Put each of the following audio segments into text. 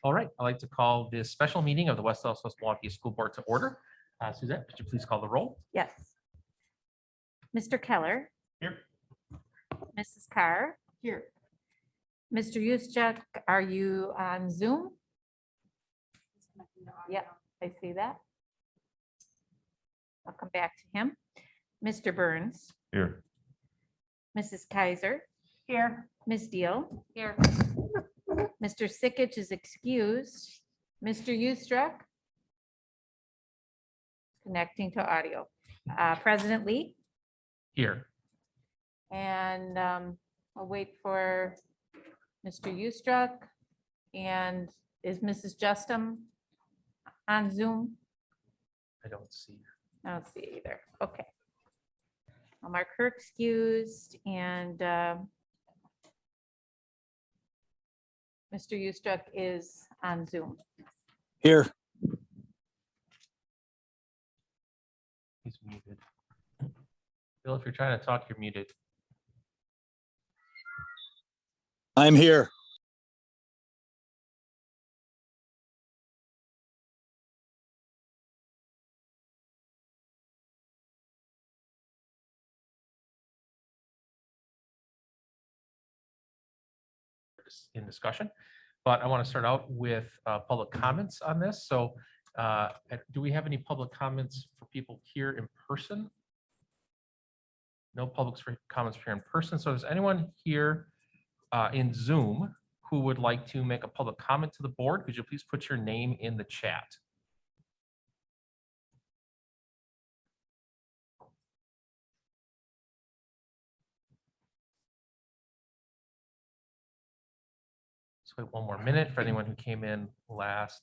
All right, I'd like to call this special meeting of the West South Milwaukee School Board to order. Suzette, could you please call the roll? Yes. Mr. Keller. Here. Mrs. Carr. Here. Mr. Yuschek, are you on Zoom? Yeah, I see that. I'll come back to him. Mr. Burns. Here. Mrs. Kaiser. Here. Ms. Deal. Here. Mr. Sickich is excused. Mr. Yuschek. Connecting to audio. President Lee. Here. And I'll wait for Mr. Yuschek. And is Mrs. Justin on Zoom? I don't see. I don't see it either. Okay. I'll mark her excused and Mr. Yuschek is on Zoom. Here. He's muted. Bill, if you're trying to talk, you're muted. I'm here. In discussion, but I want to start out with public comments on this. So do we have any public comments for people here in person? No public comments here in person. So is anyone here in Zoom who would like to make a public comment to the board? Could you please put your name in the chat? Let's wait one more minute for anyone who came in last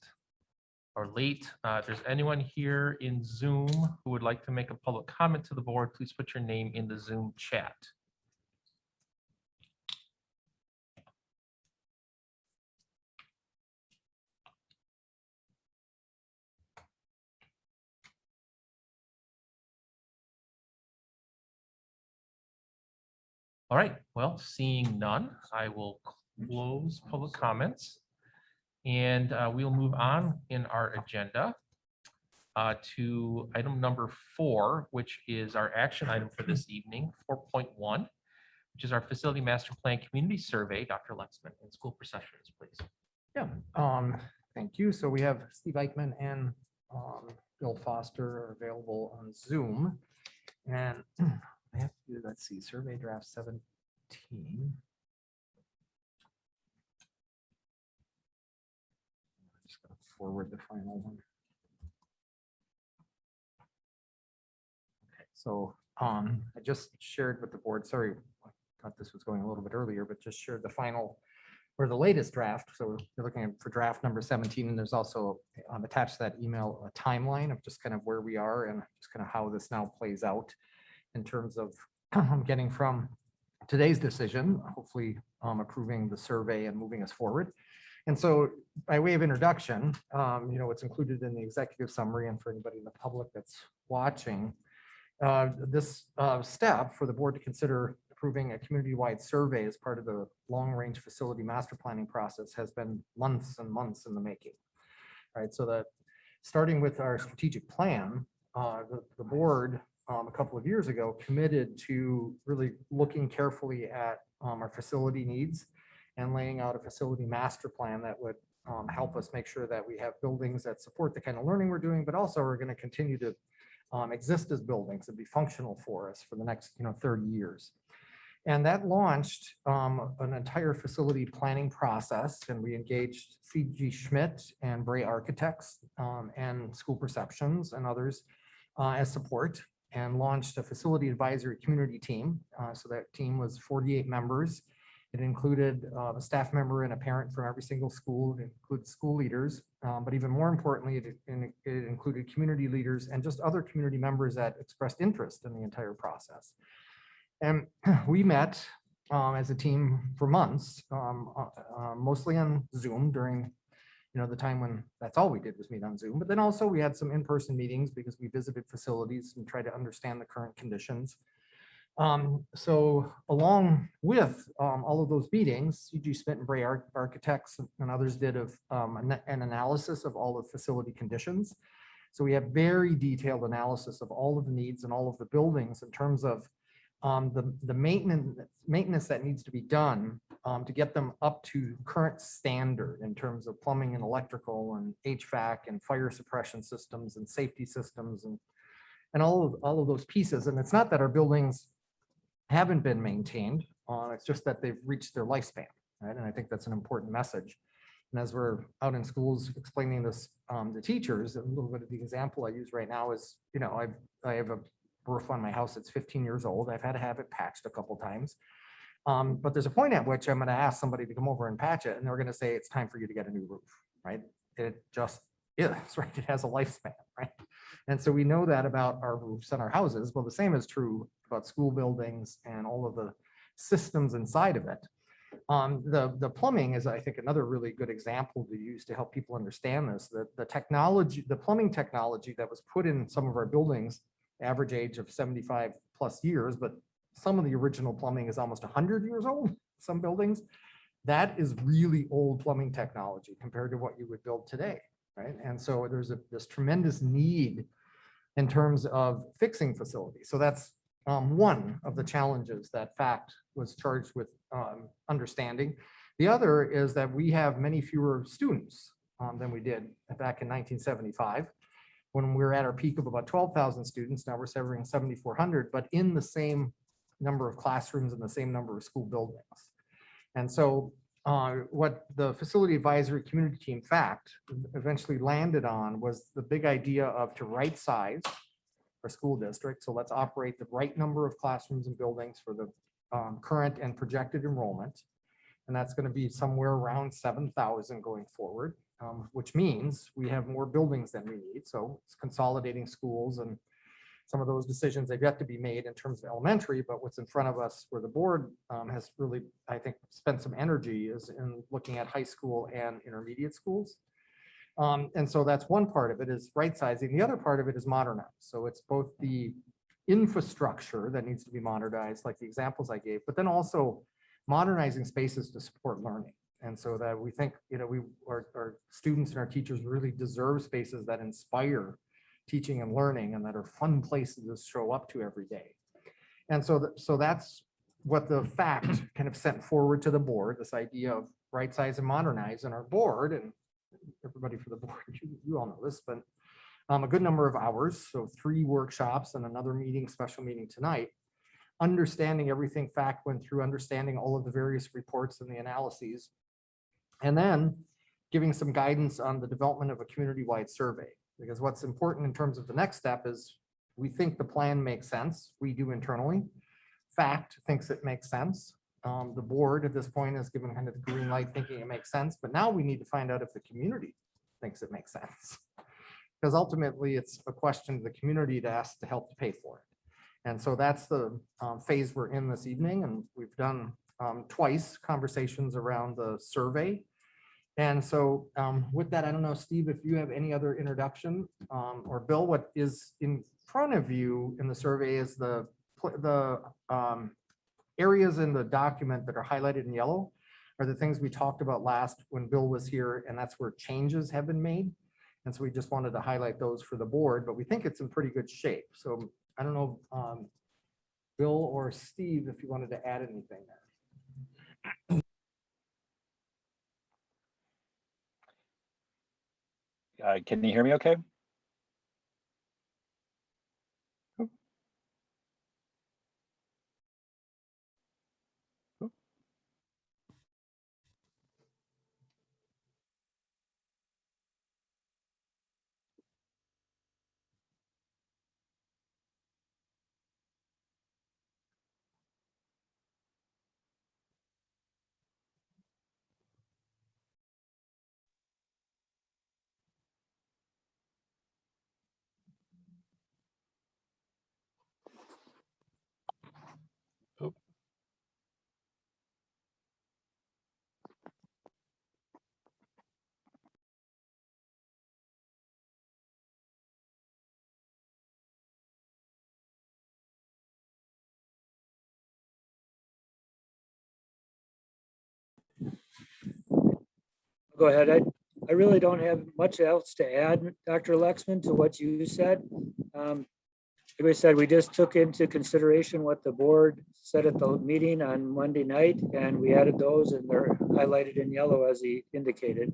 or late. If there's anyone here in Zoom who would like to make a public comment to the board, please put your name in the Zoom chat. All right, well, seeing none, I will close public comments. And we'll move on in our agenda to item number 4, which is our action item for this evening, 4.1, which is our facility master plan community survey. Dr. Lexman and school processions, please. Yeah, thank you. So we have Steve Eichmann and Bill Foster are available on Zoom. And I have to do, let's see, survey draft 17. Just gonna forward the final one. Okay, so I just shared with the board, sorry, I thought this was going a little bit earlier, but just shared the final or the latest draft. So you're looking for draft number 17, and there's also attached to that email a timeline of just kind of where we are and just kind of how this now plays out in terms of getting from today's decision, hopefully approving the survey and moving us forward. And so by way of introduction, it's included in the executive summary, and for anybody in the public that's watching, this step for the board to consider approving a community-wide survey as part of the long-range facility master planning process has been months and months in the making. All right, so that starting with our strategic plan, the board a couple of years ago committed to really looking carefully at our facility needs and laying out a facility master plan that would help us make sure that we have buildings that support the kind of learning we're doing, but also are going to continue to exist as buildings and be functional for us for the next 30 years. And that launched an entire facility planning process, and we engaged C.G. Schmidt and Bray Architects and School Perceptions and others as support, and launched a facility advisory community team. So that team was 48 members. It included a staff member and a parent from every single school. It included school leaders, but even more importantly, it included community leaders and just other community members that expressed interest in the entire process. And we met as a team for months, mostly on Zoom during the time when that's all we did was meet on Zoom. But then also we had some in-person meetings because we visited facilities and tried to understand the current conditions. So along with all of those meetings, C.G. Smith and Bray Architects and others did an analysis of all the facility conditions. So we have very detailed analysis of all of the needs and all of the buildings in terms of the maintenance that needs to be done to get them up to current standard in terms of plumbing and electrical and HVAC and fire suppression systems and safety systems and all of those pieces. And it's not that our buildings haven't been maintained. It's just that they've reached their lifespan, right? And I think that's an important message. And as we're out in schools explaining this to teachers, a little bit of the example I use right now is, I have a roof on my house that's 15 years old. I've had to have it patched a couple times. But there's a point at which I'm going to ask somebody to come over and patch it, and they're going to say it's time for you to get a new roof, right? It just is, right? It has a lifespan, right? And so we know that about our roofs and our houses. Well, the same is true about school buildings and all of the systems inside of it. The plumbing is, I think, another really good example to use to help people understand this. That the technology, the plumbing technology that was put in some of our buildings, average age of 75 plus years, but some of the original plumbing is almost 100 years old, some buildings. That is really old plumbing technology compared to what you would build today, right? And so there's this tremendous need in terms of fixing facilities. So that's one of the challenges that FACT was charged with understanding. The other is that we have many fewer students than we did back in 1975, when we were at our peak of about 12,000 students. Now we're serving 7,400, but in the same number of classrooms and the same number of school buildings. And so what the facility advisory community team FACT eventually landed on was the big idea of to right size our school district. So let's operate the right number of classrooms and buildings for the current and projected enrollment. And that's going to be somewhere around 7,000 going forward, which means we have more buildings than we need. So it's consolidating schools, and some of those decisions have yet to be made in terms of elementary, but what's in front of us where the board has really, I think, spent some energy is in looking at high school and intermediate schools. And so that's one part of it, is right sizing. The other part of it is modernize. So it's both the infrastructure that needs to be modernized, like the examples I gave, but then also modernizing spaces to support learning. And so that we think, our students and our teachers really deserve spaces that inspire teaching and learning and that are fun places to show up to every day. And so that's what the FACT kind of sent forward to the board, this idea of right size and modernize. And our board, and everybody for the board, you all know this, but a good number of hours, so 3 workshops and another meeting, special meeting tonight, understanding everything FACT went through, understanding all of the various reports and the analyses, and then giving some guidance on the development of a community-wide survey. Because what's important in terms of the next step is we think the plan makes sense. We do internally. FACT thinks it makes sense. The board at this point has given kind of the green light, thinking it makes sense. But now we need to find out if the community thinks it makes sense. Because ultimately it's a question of the community to ask to help to pay for it. And so that's the phase we're in this evening. And we've done twice conversations around the survey. And so with that, I don't know, Steve, if you have any other introduction, or Bill, what is in front of you in the survey is the areas in the document that are highlighted in yellow are the things we talked about last when Bill was here, and that's where changes have been made. And so we just wanted to highlight those for the board, but we think it's in pretty good shape. So I don't know, Bill or Steve, if you wanted to add anything there. Can you hear me okay? go ahead. I really don't have much else to add, Dr. Lexman, to what you said. Like I said, we just took into consideration what the board said at the meeting on Monday night, and we added those, and they're highlighted in yellow as he indicated.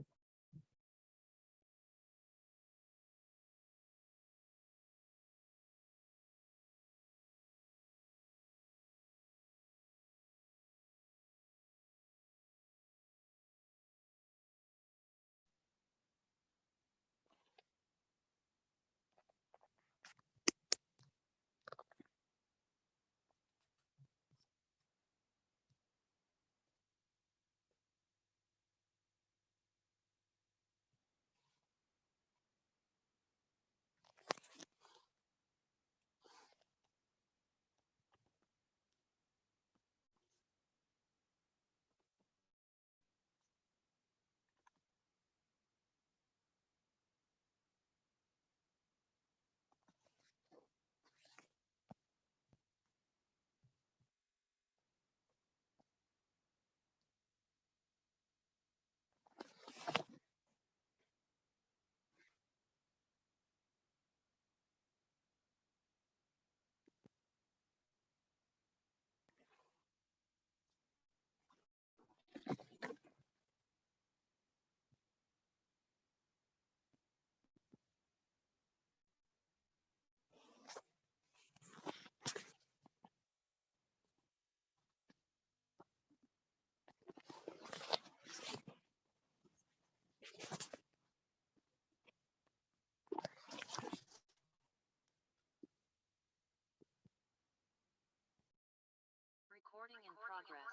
Recording in progress.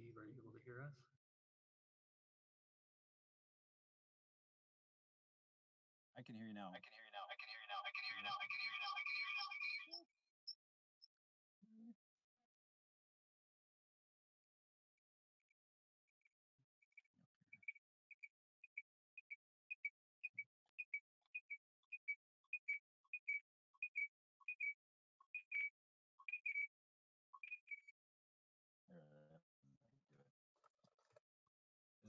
Steve, are you able to hear us? I can hear you now.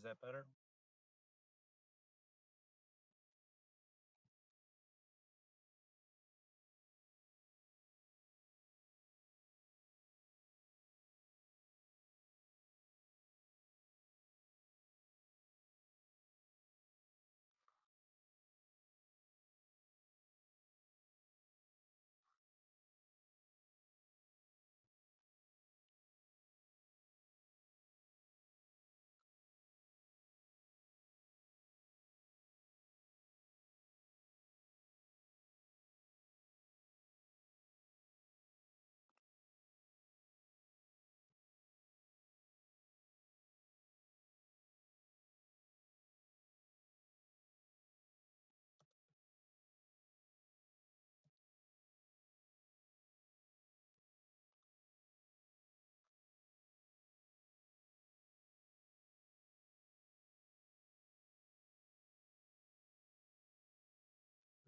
Is that better?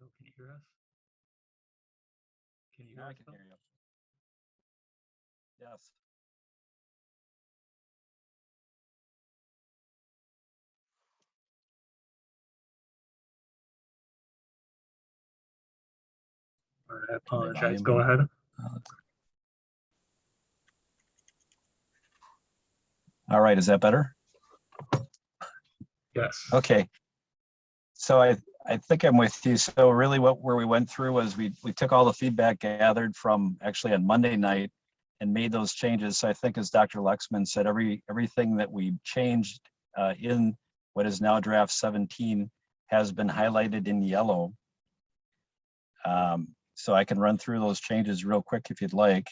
Bill, can you hear us? Can you Now hear I us, can Bill? hear you. Yes. I apologize. Go ahead. All right, is that better? Yes. Okay. So I think I'm with you. So really where we went through was we took all the feedback gathered from actually on Monday night and made those changes. So I think as Dr. Lexman said, everything that we changed in what is now draft 17 has been highlighted in yellow. So I can run through those changes real quick if you'd like.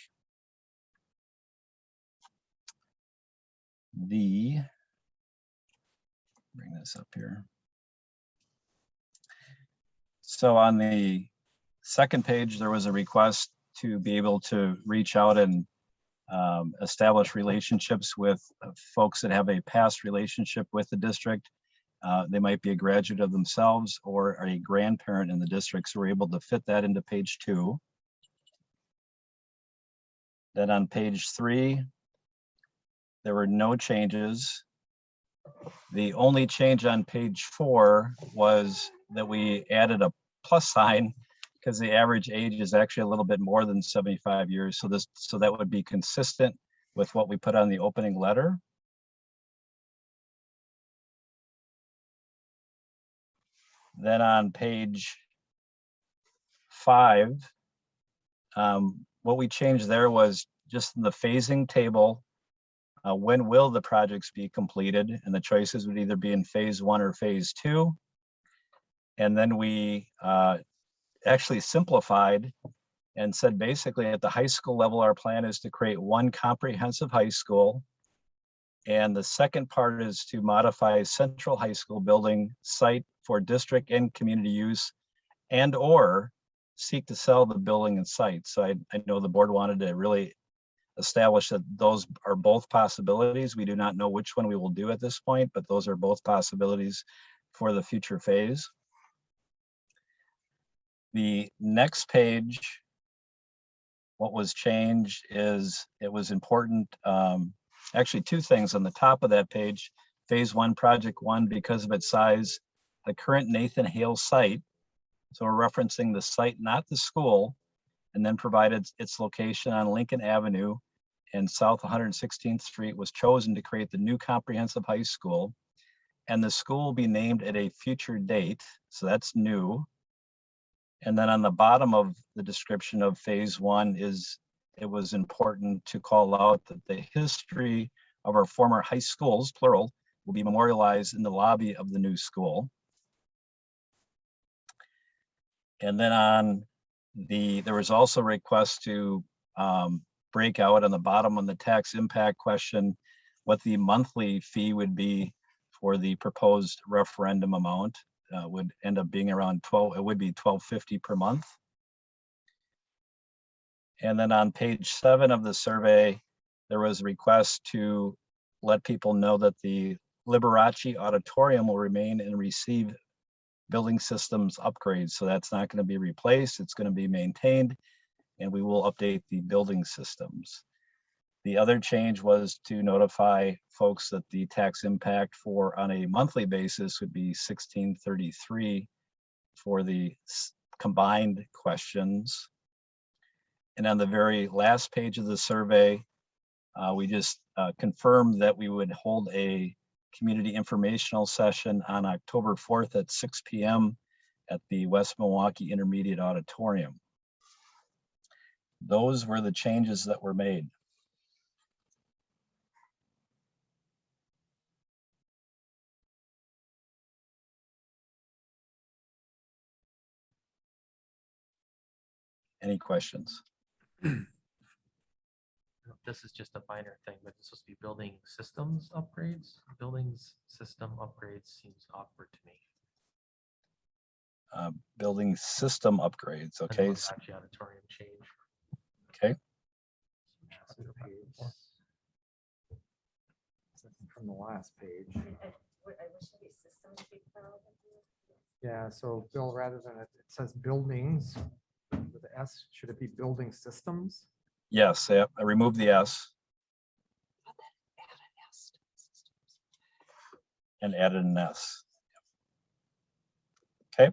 Bring this up here. So on the second page, there was a request to be able to reach out and establish relationships with folks that have a past relationship with the district. They might be a graduate of themselves or a grandparent in the district. So we're able to fit that into page 2. Then on page 3, there were no changes. The only change on page 4 was that we added a plus sign because the average age is actually a little bit more than 75 years. So that would be consistent with what we put on the opening letter. Then on page 5, what we changed there was just in the phasing table, when will the projects be completed? And the choices would either be in phase 1 or phase 2. And then we actually simplified and said basically at the high school level, our plan is to create one comprehensive high school. And the second part is to modify central high school building site for district and community use and or seek to sell the building and site. So I know the board wanted to really establish that those are both possibilities. We do not know which one we will do at this point, but those are both possibilities for the future phase. The next page, what was changed is it was important, actually 2 things on the top of that page. Phase 1, project 1, because of its size, the current Nathan Hale site. So we're referencing the site, not the school, and then provided its location on Lincoln Avenue and South 116th Street was chosen to create the new comprehensive high school. And the school will be named at a future date. So that's new. And then on the bottom of the description of phase 1 it was important to call out that the history of our former high schools, plural, will be memorialized in the lobby of the new school. And then there was also a request to break out on the bottom on the tax impact question, what the monthly fee would be for the proposed referendum amount. Would end up being around it would be $12.50 per month. And then on page 7 of the survey, there was a request to let people know that the Liberace Auditorium will remain and receive building systems upgrades. So that's not going to be replaced, it's going to be maintained, and we will update the building systems. The other change was to notify folks that the tax impact for on a monthly basis would be $16.33 for the combined questions. And on the very last page of the survey, we just confirmed that we would hold a community informational session on October 4th at 6 p.m. at the West Milwaukee Intermediate Auditorium. Those were the changes that were made. Any questions? This is just a minor thing, but this supposed to be building systems upgrades. Buildings system upgrades seems awkward to me. Building system upgrades, And okay? Liberace Auditorium change. Okay. From the last page. Yeah, so Bill, rather than it says buildings with the S, should it be building systems? Yes, I removed the S. And added an S. Okay.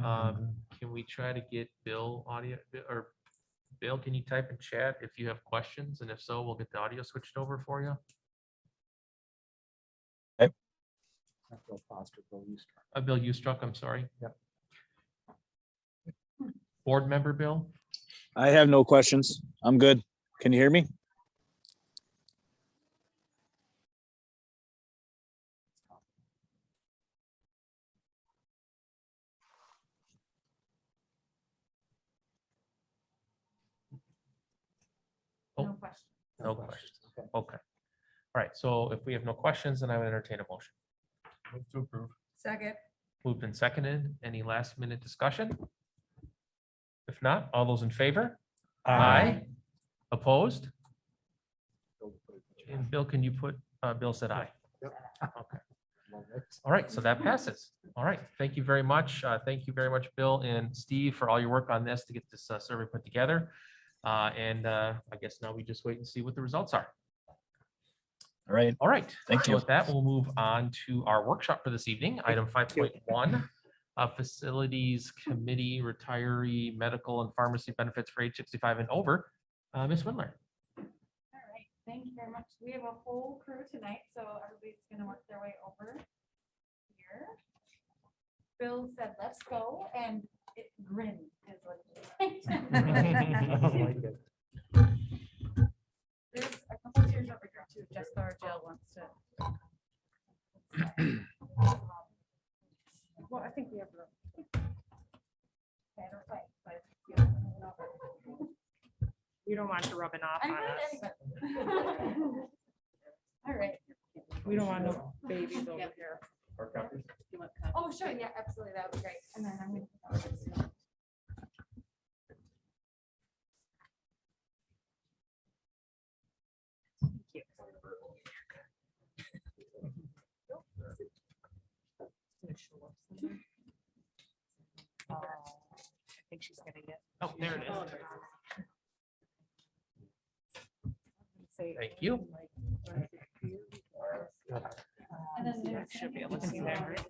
Can we try to get Bill audio, or Bill, can you type in chat if you have questions? And if so, we'll get the audio switched over for you. Bill Foster, Bill Euster. Bill Eustruck, I'm sorry. Yep. Board member Bill? I have no questions. I'm good. Can you hear me? Oh. No question. No questions. Okay. Okay. All right, so if we have no questions, then I would entertain a motion. Move to approve. Second. Moved and seconded. Any last minute discussion? If not, all those in favor? Opposed? And Bill, can you put, Bill said aye. Yep. Okay. All right, so that passes. All right, thank you very much. Thank you very much, Bill and Steve, for all your work on this to get this survey put together. I guess now we just wait and see what the results are. All right, All right. Thank so you. With that, we'll move on to our workshop for this evening, item 5.1. Facilities Committee, Retiree, Medical and Pharmacy Benefits for age 65 and over. Ms. Windler. All right, thank you very much. We have a whole crew tonight, so everybody's gonna work their way over here. Bill said, let's go, and it grinned is what he said. There's a couple of chairs over here too. Jessica or Jill wants to. Well, I think we have room. Okay, I don't fight, but, you know, We don't want to rub it off I'm on not us. anybody. All right. We don't want no babies over here. Oh, sure, yeah, absolutely, that would be great. And then I'm gonna. I think she's gonna get. Oh, there it is. Say- Thank you. And then I there's- should be able to see that. right?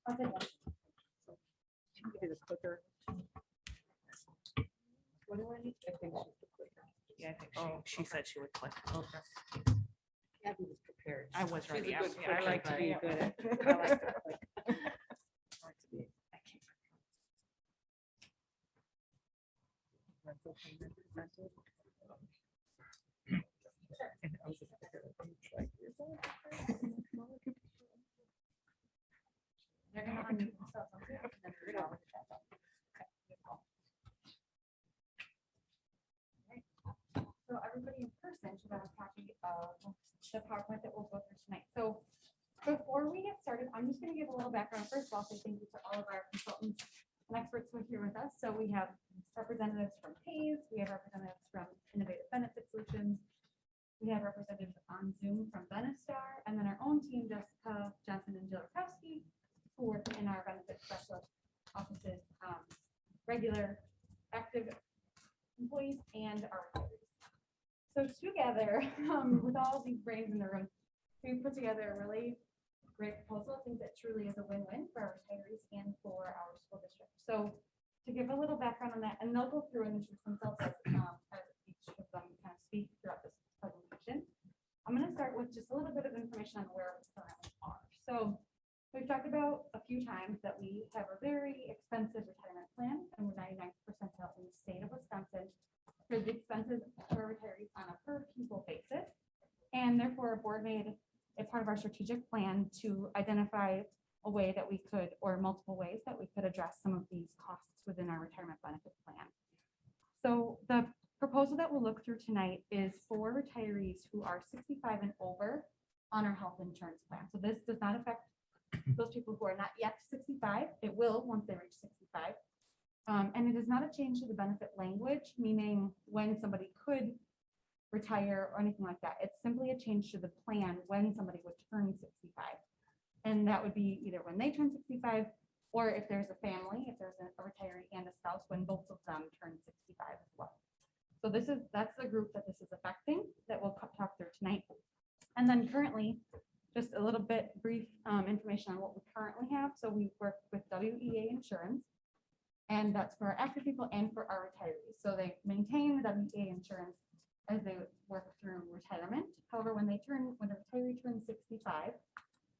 I'll take one. Maybe the clicker. What do I need? I think she's the clicker. Yeah, I think she said she would click. Okay. Abby was prepared. I was ready. She's a good Yeah, I like to clicker, be but- good at. I like to click. They're gonna unmute themselves, okay? And then we're gonna- Okay, beautiful. Alright. So everybody in person should have a copy of the PowerPoint that we'll go through tonight. So before we get started, I'm just gonna give a little background. First of all, say thank you to all of our consultants and experts who are here with us. So we have representatives from PAYS, we have representatives from Innovative Benefit Solutions, we have representatives on Zoom from Venastar, and then our own team, Jessica Johnson and Jill Rakowski, who work in our benefit specialist offices, regular, active employees and our retirees. So together, with all these brains in the room, we put together a really great proposal. I think that truly is a win-win for our retirees and for our school district. So to give a little background on that, and they'll go through and introduce themselves as each of them kind of speak throughout this presentation. I'm going to start with just a little bit of information on where we currently are. So we've talked about a few times that we have a very expensive retirement plan, and we're 99% out in the state of Wisconsin for the expenses for retirees on a per pupil basis. And therefore, our board made it part of our strategic plan to identify a way that we could, or multiple ways that we could address some of these costs within our retirement benefit plan. So the proposal that we'll look through tonight is for retirees who are 65 and over on our health insurance plan. So this does not affect those people who are not yet 65. It will once they reach 65. And it is not a change to the benefit language, meaning when somebody could retire or anything like that. It's simply a change to the plan when somebody would turn 65. And that would be either when they turn 65, or if there's a family, if there's a retiree and a spouse, when both of them turn 65 as well. So that's the group that this is affecting that we'll talk through tonight. And then currently, just a little bit brief information on what we currently have. So we work with WEA insurance, and that's for our active people and for our retirees. So they maintain the WEA insurance as they work through retirement. However, when a retiree turns 65,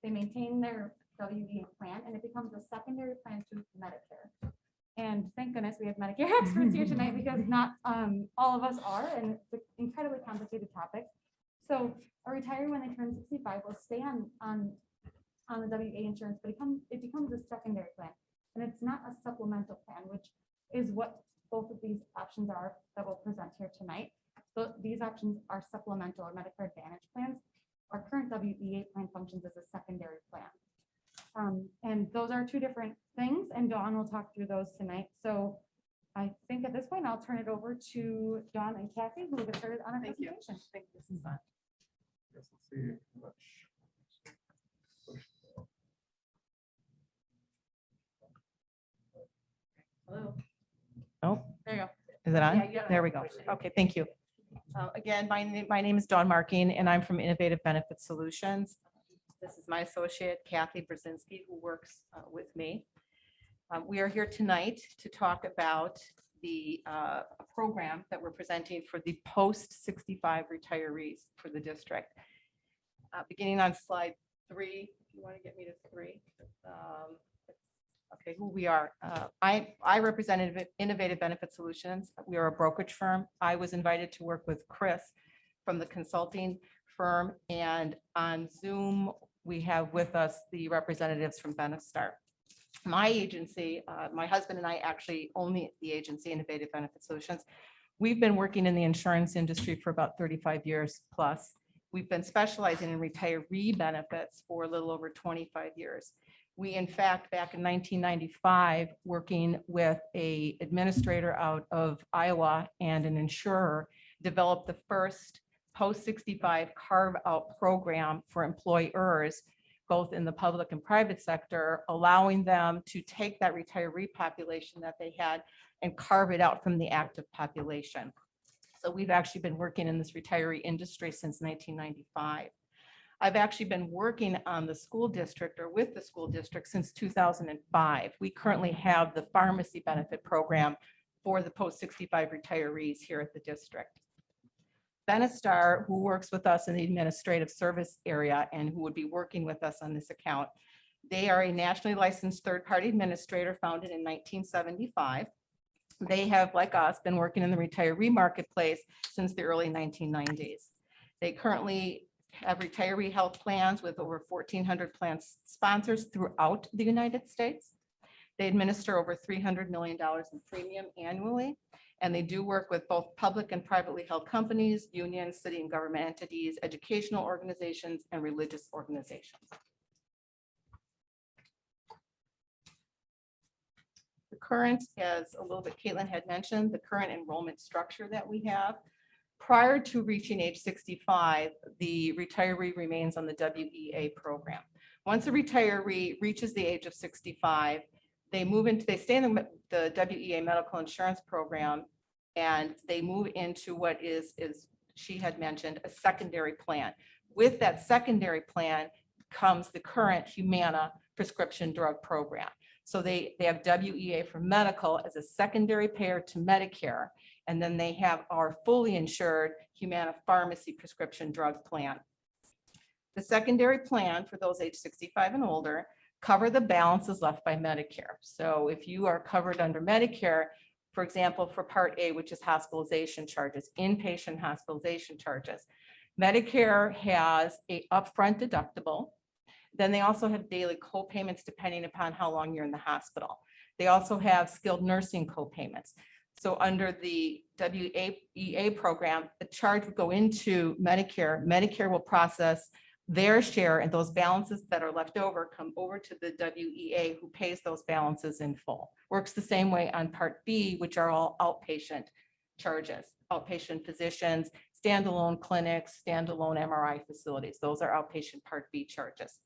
they maintain their WEA plan, and it becomes a secondary plan to Medicare. And thank goodness we have Medicare experts here tonight, because not all of us are, and it's an incredibly complicated topic. So a retiree, when they turn 65, will stay on the WEA insurance, but it becomes a secondary plan, and it's not a supplemental plan, which is what both of these options are that we'll present here tonight. So these options are supplemental or Medicare Advantage plans. Our current WEA plan functions as a secondary plan. And those are two different things, and Dawn will talk through those tonight. So I think at this point, I'll turn it over to Dawn and Kathy, who will get started on our Thank you. presentation. I think this is on. Hello. Oh, there you go. Is it on? There we go. Okay, thank you. Again, my name is Dawn Marking, and I'm from Innovative Benefit Solutions. This is my associate Kathy Brzezinski, who works with me. We are here tonight to talk about the program that we're presenting for the post-65 retirees for the district. Beginning on slide 3, if you want to get me to 3. Okay, who we are. I represent Innovative Benefit Solutions. We are a brokerage firm. I was invited to work with Chris from the consulting firm, and on Zoom, we have with us the representatives from Venastar. My agency, my husband and I actually own the agency, Innovative Benefit Solutions. We've been working in the insurance industry for about 35 years plus. We've been specializing in retiree benefits for a little over 25 years. We, in fact, back in 1995, working with an administrator out of Iowa and an insurer, developed the first post-65 carve-out program for employers, both in the public and private sector, allowing them to take that retiree population that they had and carve it out from the active population. So we've actually been working in this retiree industry since 1995. I've actually been working on the school district or with the school district since 2005. We currently have the pharmacy benefit program for the post-65 retirees here at the district. Venastar, who works with us in the administrative service area and who would be working with us on this account, they are a nationally licensed third-party administrator founded in 1975. They have, like us, been working in the retiree marketplace since the early 1990s. They currently have retiree health plans with over 1,400 plan sponsors throughout the United States. They administer over $300 million in premium annually, and they do work with both public and privately held companies, unions, city and government entities, educational organizations, and religious organizations. The current, as a little bit Caitlin had mentioned, the current enrollment structure that we have. Prior to reaching age 65, the retiree remains on the WEA program. Once a retiree reaches the age of 65, they stay in the WEA medical insurance program, and they move into what is she had mentioned, a secondary plan. With that secondary plan comes the current Humana prescription drug program. So they have WEA for medical as a secondary payer to Medicare. And then they have our fully insured Humana pharmacy prescription drug plan. The secondary plan for those age 65 and older cover the balances left by Medicare. So if you are covered under Medicare, for example, for Part A, which is hospitalization charges, inpatient hospitalization charges, Medicare has an upfront deductible. Then they also have daily co-payments depending upon how long you're in the hospital. They also have skilled nursing co-payments. So under the WEA program, the charge would go into Medicare. Medicare will process their share, and those balances that are left over come over to the WEA, who pays those balances in full. Works the same way on Part B, which are all outpatient charges, outpatient physicians, standalone clinics, standalone MRI facilities. Those are outpatient Part B charges.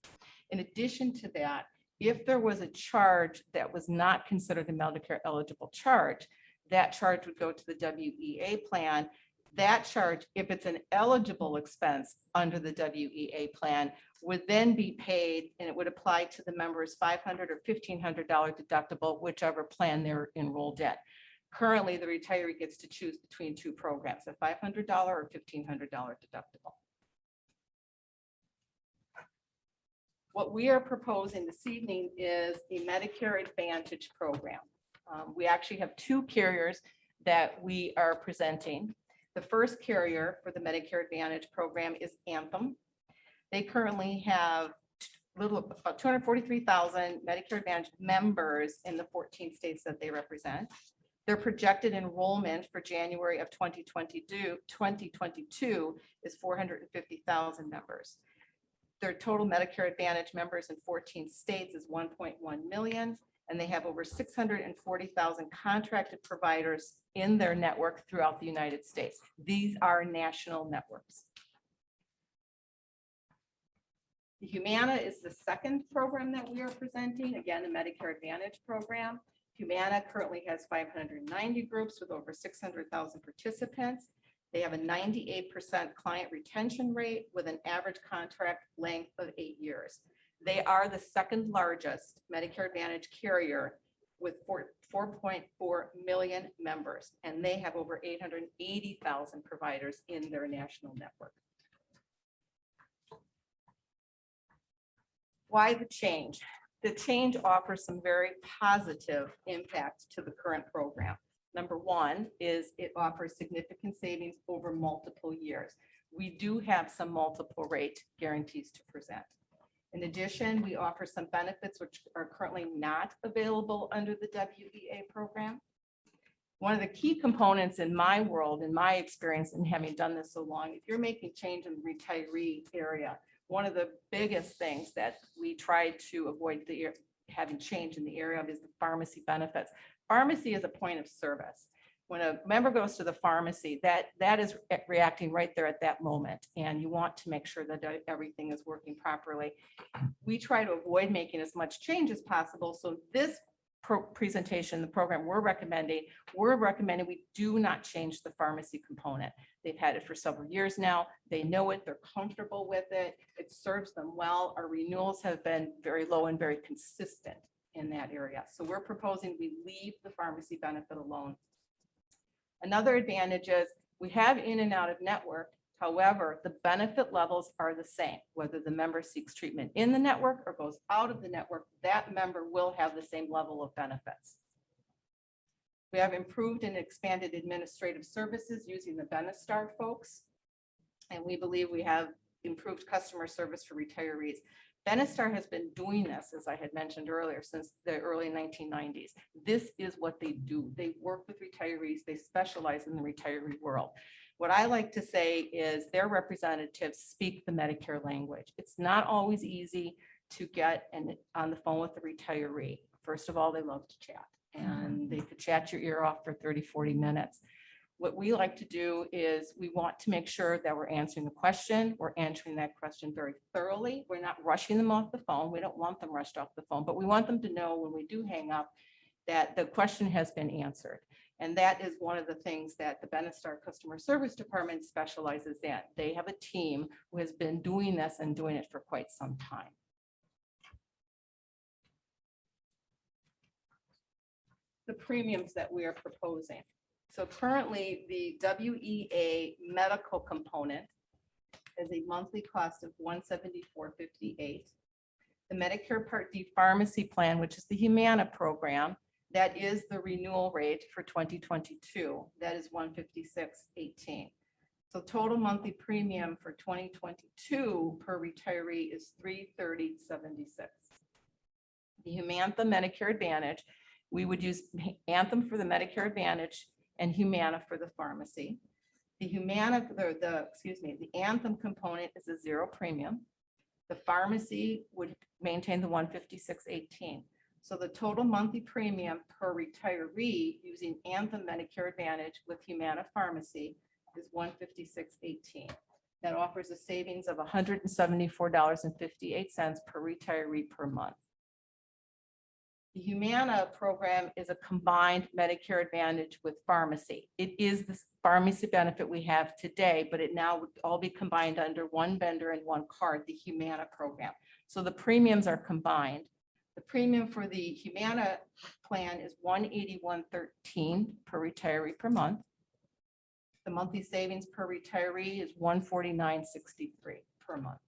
In addition to that, if there was a charge that was not considered a Medicare eligible charge, that charge would go to the WEA plan. That charge, if it's an eligible expense under the WEA plan, would then be paid, and it would apply to the members' $500 or $1,500 deductible, whichever plan they're enrolled in. Currently, the retiree gets to choose between two programs, a $500 or $1,500 deductible. What we are proposing this evening is a Medicare Advantage program. We actually have two carriers that we are presenting. The first carrier for the Medicare Advantage program is Anthem. They currently have about 243,000 Medicare Advantage members in the 14 states that they represent. Their projected enrollment for January of 2022 is 450,000 members. Their total Medicare Advantage members in 14 states is 1.1 million, and they have over 640,000 contracted providers in their network throughout the United States. These are national networks. The Humana is the second program that we are presenting, again, the Medicare Advantage program. Humana currently has 590 groups with over 600,000 participants. They have a 98% client retention rate with an average contract length of 8 years. They are the second largest Medicare Advantage carrier with 4.4 million members, and they have over 880,000 providers in their national network. Why the change? The change offers some very positive impact to the current program. Number one is it offers significant savings over multiple years. We do have some multiple rate guarantees to present. In addition, we offer some benefits which are currently not available under the WEA program. One of the key components in my world, in my experience in having done this so long, if you're making change in the retiree area, one of the biggest things that we try to avoid having change in the area of is the pharmacy benefits. Pharmacy is a point of service. When a member goes to the pharmacy, that is reacting right there at that moment, and you want to make sure that everything is working properly. We try to avoid making as much change as possible. So this presentation, the program we're recommending we do not change the pharmacy component. They've had it for several years now. They know it, they're comfortable with it. It serves them well. Our renewals have been very low and very consistent in that area. So we're proposing we leave the pharmacy benefit alone. Another advantage is we have in and out of network. However, the benefit levels are the same. Whether the member seeks treatment in the network or goes out of the network, that member will have the same level of benefits. We have improved and expanded administrative services using the Venastar folks. And we believe we have improved customer service for retirees. Venastar has been doing this, as I had mentioned earlier, since the early 1990s. This is what they do. They work with retirees. They specialize in the retiree world. What I like to say is their representatives speak the Medicare language. It's not always easy to get on the phone with the retiree. First of all, they love to chat, and they could chat your ear off for 30, 40 minutes. What we like to do is we want to make sure that we're answering the question. We're answering that question very thoroughly. We're not rushing them off the phone. We don't want them rushed off the phone, but we want them to know when we do hang up that the question has been answered. And that is one of the things that the Venastar Customer Service Department specializes in. They have a team who has been doing this and doing it for quite some time. The premiums that we are proposing. So currently the WEA medical component is a monthly cost of $174.58. The Medicare Part D pharmacy plan, which is the Humana program, that is the renewal rate for 2022. That is $156.18. So total monthly premium for 2022 per retiree is $330.76. The Humana Medicare Advantage, we would use Anthem for the Medicare Advantage and Humana for the pharmacy. The Humana, the Anthem component is a zero premium. The pharmacy would maintain the $156.18. So the total monthly premium per retiree using Anthem Medicare Advantage with Humana Pharmacy is $156.18. That offers a savings of $174.58 per retiree per month. The Humana program is a combined Medicare Advantage with pharmacy. It is the pharmacy benefit we have today, but it now would all be combined under one vendor and one card, the Humana program. So the premiums are combined. The premium for the Humana plan is $181.13 per retiree per month. The monthly savings per retiree is $149.63 per month.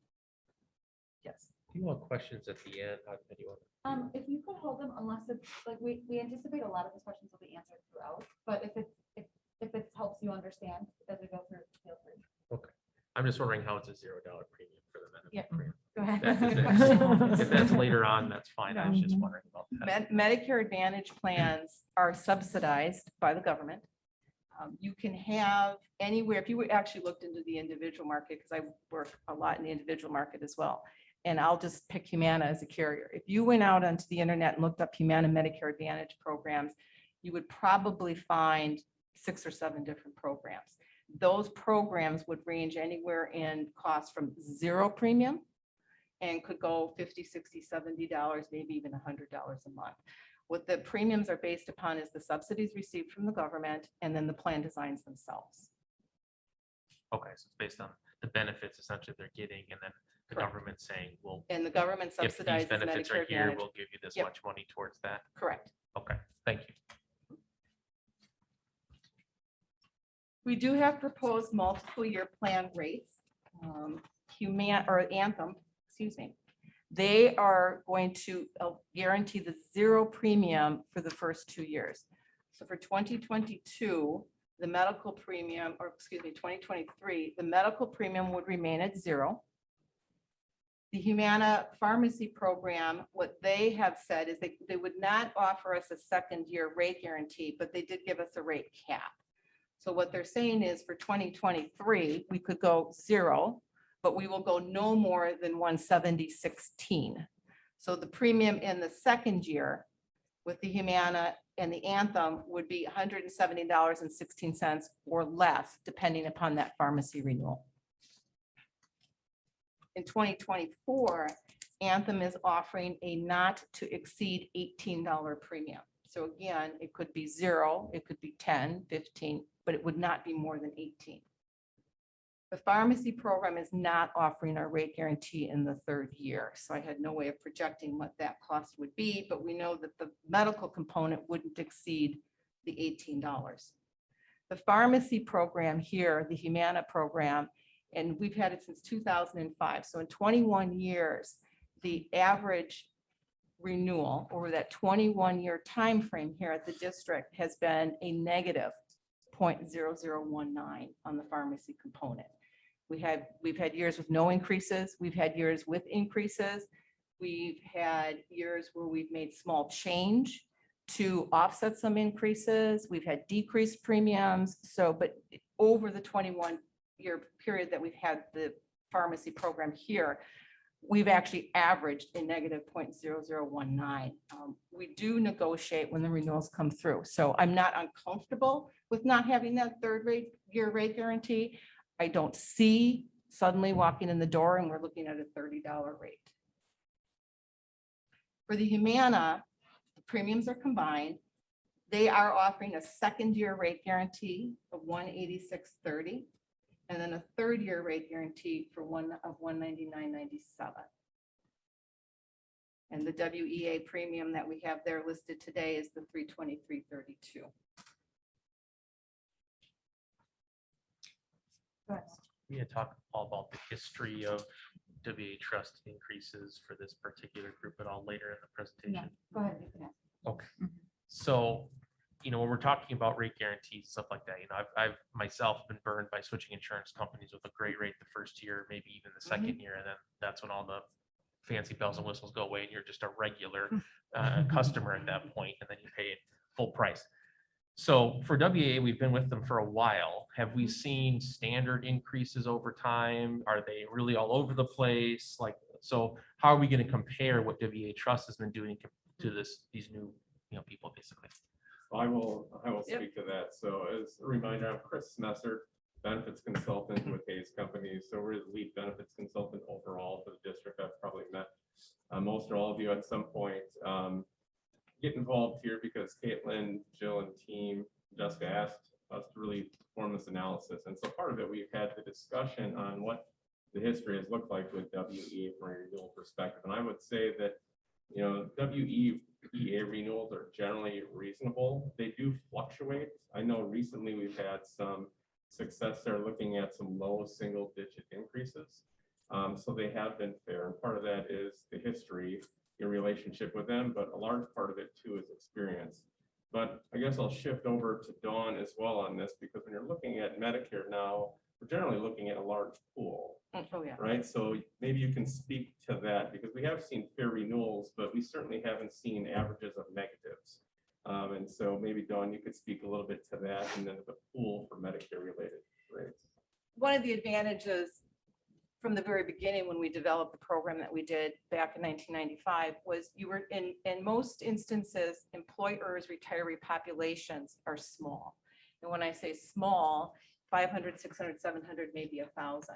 Yes. Do you want questions at the end? Anyone? If you could hold them, unless it's, like, we anticipate a lot of these questions will be answered throughout, but if it helps you understand as we go through, feel free. I'm just wondering how it's a $0 premium for the Yeah. benefit. Go ahead. If that's later on, that's fine. I was just wondering about that. Medicare Advantage plans are subsidized by the government. You can have anywhere, if you actually looked into the individual market, because I work a lot in the individual market as well, and I'll just pick Humana as a carrier. If you went out onto the internet and looked up Humana Medicare Advantage programs, you would probably find 6 or 7 different programs. Those programs would range anywhere in cost from 0 premium and could go $50, $60, $70, maybe even $100 a month. What the premiums are based upon is the subsidies received from the government and then the plan designs themselves. Okay, so it's based on the benefits essentially they're getting, and then the Correct. government saying, well, And the government if these subsidizes benefits Medicare are here, Advantage. we'll give you this Yep. much money towards that. Correct. Okay, thank you. We do have proposed multiple year plan rates. Humana or Anthem, excuse me. They are going to guarantee the 0 premium for the first 2 years. So for 2022, the medical premium, or excuse me, 2023, the medical premium would remain at 0. The Humana pharmacy program, what they have said is they would not offer us a 2nd year rate guarantee, but they did give us a rate cap. So what they're saying is for 2023, we could go 0, but we will go no more than 170.16. So the premium in the 2nd year with the Humana and the Anthem would be $170.16 or less, depending upon that pharmacy renewal. In 2024, Anthem is offering a not to exceed $18 premium. So again, it could be 0, it could be 10, 15, but it would not be more than 18. The pharmacy program is not offering a rate guarantee in the 3rd year. So I had no way of projecting what that cost would be, but we know that the medical component wouldn't exceed the $18. The pharmacy program here, the Humana program, and we've had it since 2005. So in 21 years, the average renewal over that 21-year time frame here at the district has been a negative 0.0019 on the pharmacy component. We've had years with no increases. We've had years with increases. We've had years where we've made small change to offset some increases. We've had decreased premiums. So, but over the 21-year period that we've had the pharmacy program here, we've actually averaged a negative 0.0019. We do negotiate when the renewals come through. So I'm not uncomfortable with not having that 3rd year rate guarantee. I don't see suddenly walking in the door and we're looking at a $30 rate. For the Humana, the premiums are combined. They are offering a 2nd year rate guarantee of $186.30 and then a 3rd year rate guarantee for $199.97. And the WEA premium that we have there listed today is the $323.32. We had talked all about the history of WA trust increases for this particular group at all later in the presentation. Go ahead. You can ask. Okay, so, when we're talking about rate guarantees, stuff like that, I've myself been burned by switching insurance companies with a great rate the first year, maybe even the 2nd year, and then that's when all the fancy bells and whistles go away and you're just a regular customer at that point, and then you pay full price. So for WA, we've been with them for a while. Have we seen standard increases over time? Are they really all over the place? So how are we going to compare what WA Trust has been doing to these new, people basically? I will Yep. speak to that. So as a reminder, I'm Chris Messer, benefits consultant with Hayes Companies. So we're the lead benefits consultant overall for the district. I've probably met most or all of you at some point. get involved here because Caitlin, Jill, and team, Jessica asked us to really perform this analysis. And so part of it, we've had the discussion on what the history has looked like with WEA from a renewal perspective. And I would say that, you know, WEA renewals are generally reasonable. They do fluctuate. I know recently we've had some success there looking at some low single-digit increases. So they have been fair. And part of that is the history, your relationship with them, but a large part of it too is experience. But I guess I'll shift over to Dawn as well on this, because when you're looking at Medicare now, we're generally looking at a large pool, Oh, yeah. right? So maybe you can speak to that, because we have seen fair renewals, but we certainly haven't seen averages of negatives. And so maybe Dawn, you could speak a little bit to that, and then the pool for Medicare related rates. One of the advantages from the very beginning, when we developed the program that we did back in 1995, was you were in most instances, employers' retiree populations are small. And when I say small, 500, 600, 700, maybe 1,000.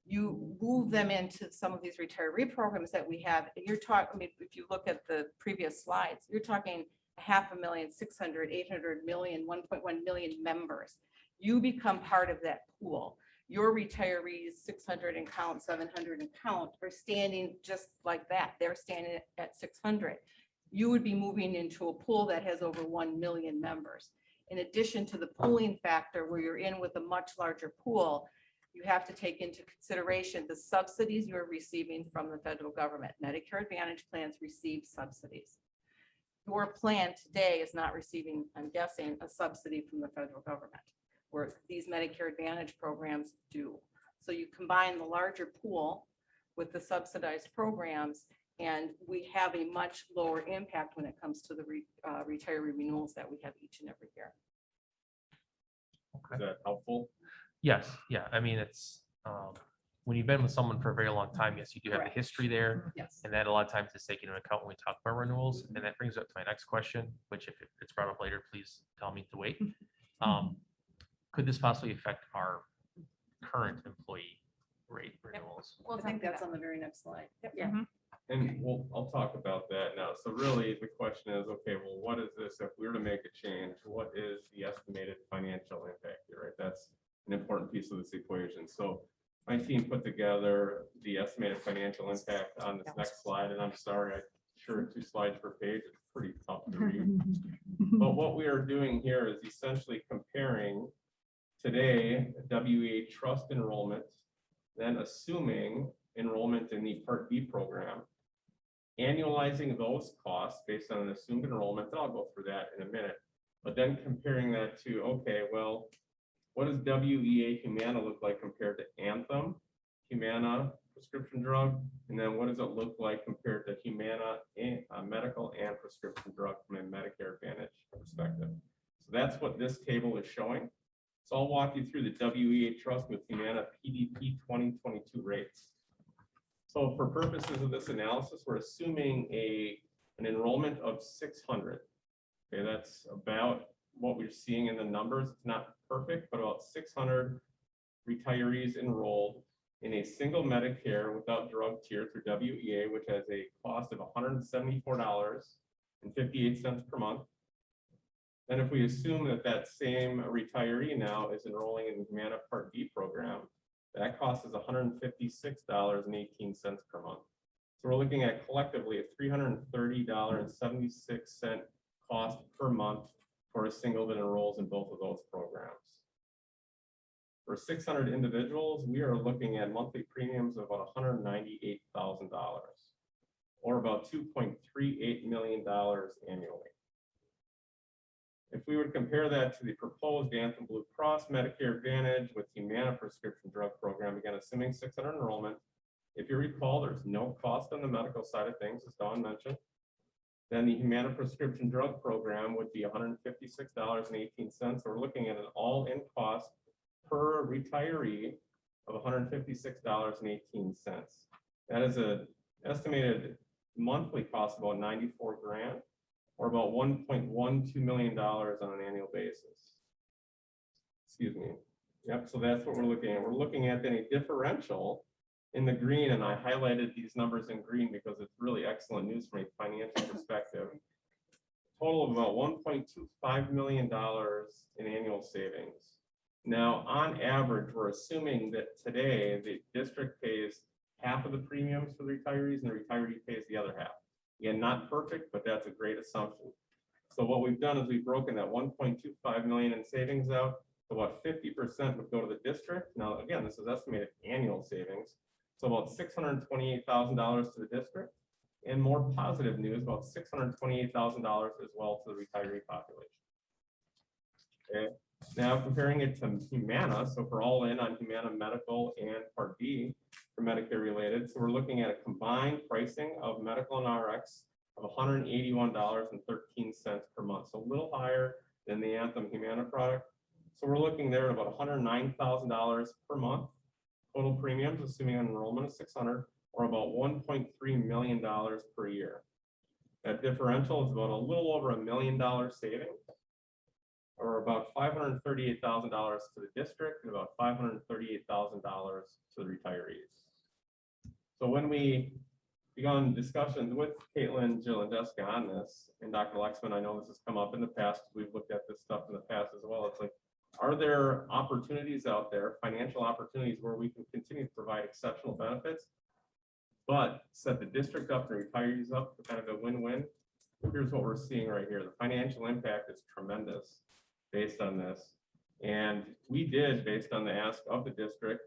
You move them into some of these retiree programs that we have, and you're talking, I mean, if you look at the previous slides, you're talking 500,000, 600, 800 million, 1.1 million members. You become part of that pool. Your retirees, 600 and count, 700 and count, are standing just like that. They're standing at 600. You would be moving into a pool that has over 1 million members. In addition to the pooling factor, where you're in with a much larger pool, you have to take into consideration the subsidies you're receiving from the federal government. Medicare Advantage plans receive subsidies. Your plan today is not receiving, I'm guessing, a subsidy from the federal government, where these Medicare Advantage programs do. So you combine the larger pool with the subsidized programs, and we have a much lower impact when it comes to the retiree renewals that we have each and every year. Is that helpful? Yes, yeah, I mean, it's, when you've been with someone for a very long time, yes, you do have the Correct. history there. Yes. And that a lot of times is taken into account when we talk about renewals. And that brings up to my next question, which if it's brought up later, please tell me to wait. Could this possibly affect our current employee rate renewals? Well, I think that's on the very next slide. Yeah. And I'll talk about that now. So really the question is, okay, well, what is this? If we were to make a change, what is the estimated financial impact here, right? That's an important piece of this equation. So my team put together the estimated financial impact on this next slide. And I'm sorry, I sure 2 slides per page. It's pretty tough to read. But what we are doing here is essentially comparing today WEA trust enrollment, then assuming enrollment in the Part B program, annualizing those costs based on an assumed enrollment. And I'll go through that in a minute, but then comparing that to, okay, well, what does WEA Humana look like compared to Anthem, Humana prescription drug, and then what does it look like compared to Humana medical and prescription drug from a Medicare Advantage perspective? So that's what this table is showing. So I'll walk you through the WEA trust with Humana PDP 2022 rates. So for purposes of this analysis, we're assuming an enrollment of 600. Okay, that's about what we're seeing in the numbers. It's not perfect, but about 600 retirees enrolled in a single Medicare without drug tier through WEA, which has a cost of $174.58 per month. Then if we assume that that same retiree now is enrolling in the Humana Part D program, that cost is $156.18 per month. So we're looking at collectively a $330.76 cost per month for a single that enrolls in both of those programs. For 600 individuals, we are looking at monthly premiums of about $198,000, or about $2.38 million annually. If we would compare that to the proposed Anthem Blue Cross Medicare Advantage with Humana prescription drug program, again, assuming 600 enrollment, if you recall, there's no cost on the medical side of things, as Dawn mentioned. Then the Humana prescription drug program would be $156.18. So we're looking at an all-in cost per retiree of $156.18. That is an estimated monthly cost of about $94,000, or about $1.12 million on an annual basis. Excuse me. Yep, so that's what we're looking at. We're looking at then a differential in the green, and I highlighted these numbers in green because it's really excellent news from a financial perspective. total of about $1.25 million in annual savings. Now, on average, we're assuming that today the district pays half of the premiums for the retirees and the retiree pays the other half. Again, not perfect, but that's a great assumption. So what we've done is we've broken that 1.25 million in savings out. So about 50% would go to the district. Now, again, this is estimated annual savings. So about $628,000 to the district. And more positive news, about $628,000 as well to the retiree population. Okay. Now comparing it to Humana, so we're all in on Humana Medical and Part D for Medicare related. So we're looking at a combined pricing of medical and RX of $181.13 per month. So a little higher than the Anthem Humana product. So we're looking there at about $109,000 per month. Total premiums, assuming an enrollment of 600, or about $1.3 million per year. That differential is about a little over $1 million savings, or about $538,000 to the district and about $538,000 to the retirees. So when we began discussions with Caitlin, Jill, and Jessica on this, and Dr. Lexman, I know this has come up in the past, we've looked at this stuff in the past as well. It's like, are there opportunities out there, financial opportunities, where we can continue to provide exceptional benefits, but set the district up and retirees up for kind of a win-win? Here's what we're seeing right here. The financial impact is tremendous based on this. And we did, based on the ask of the district,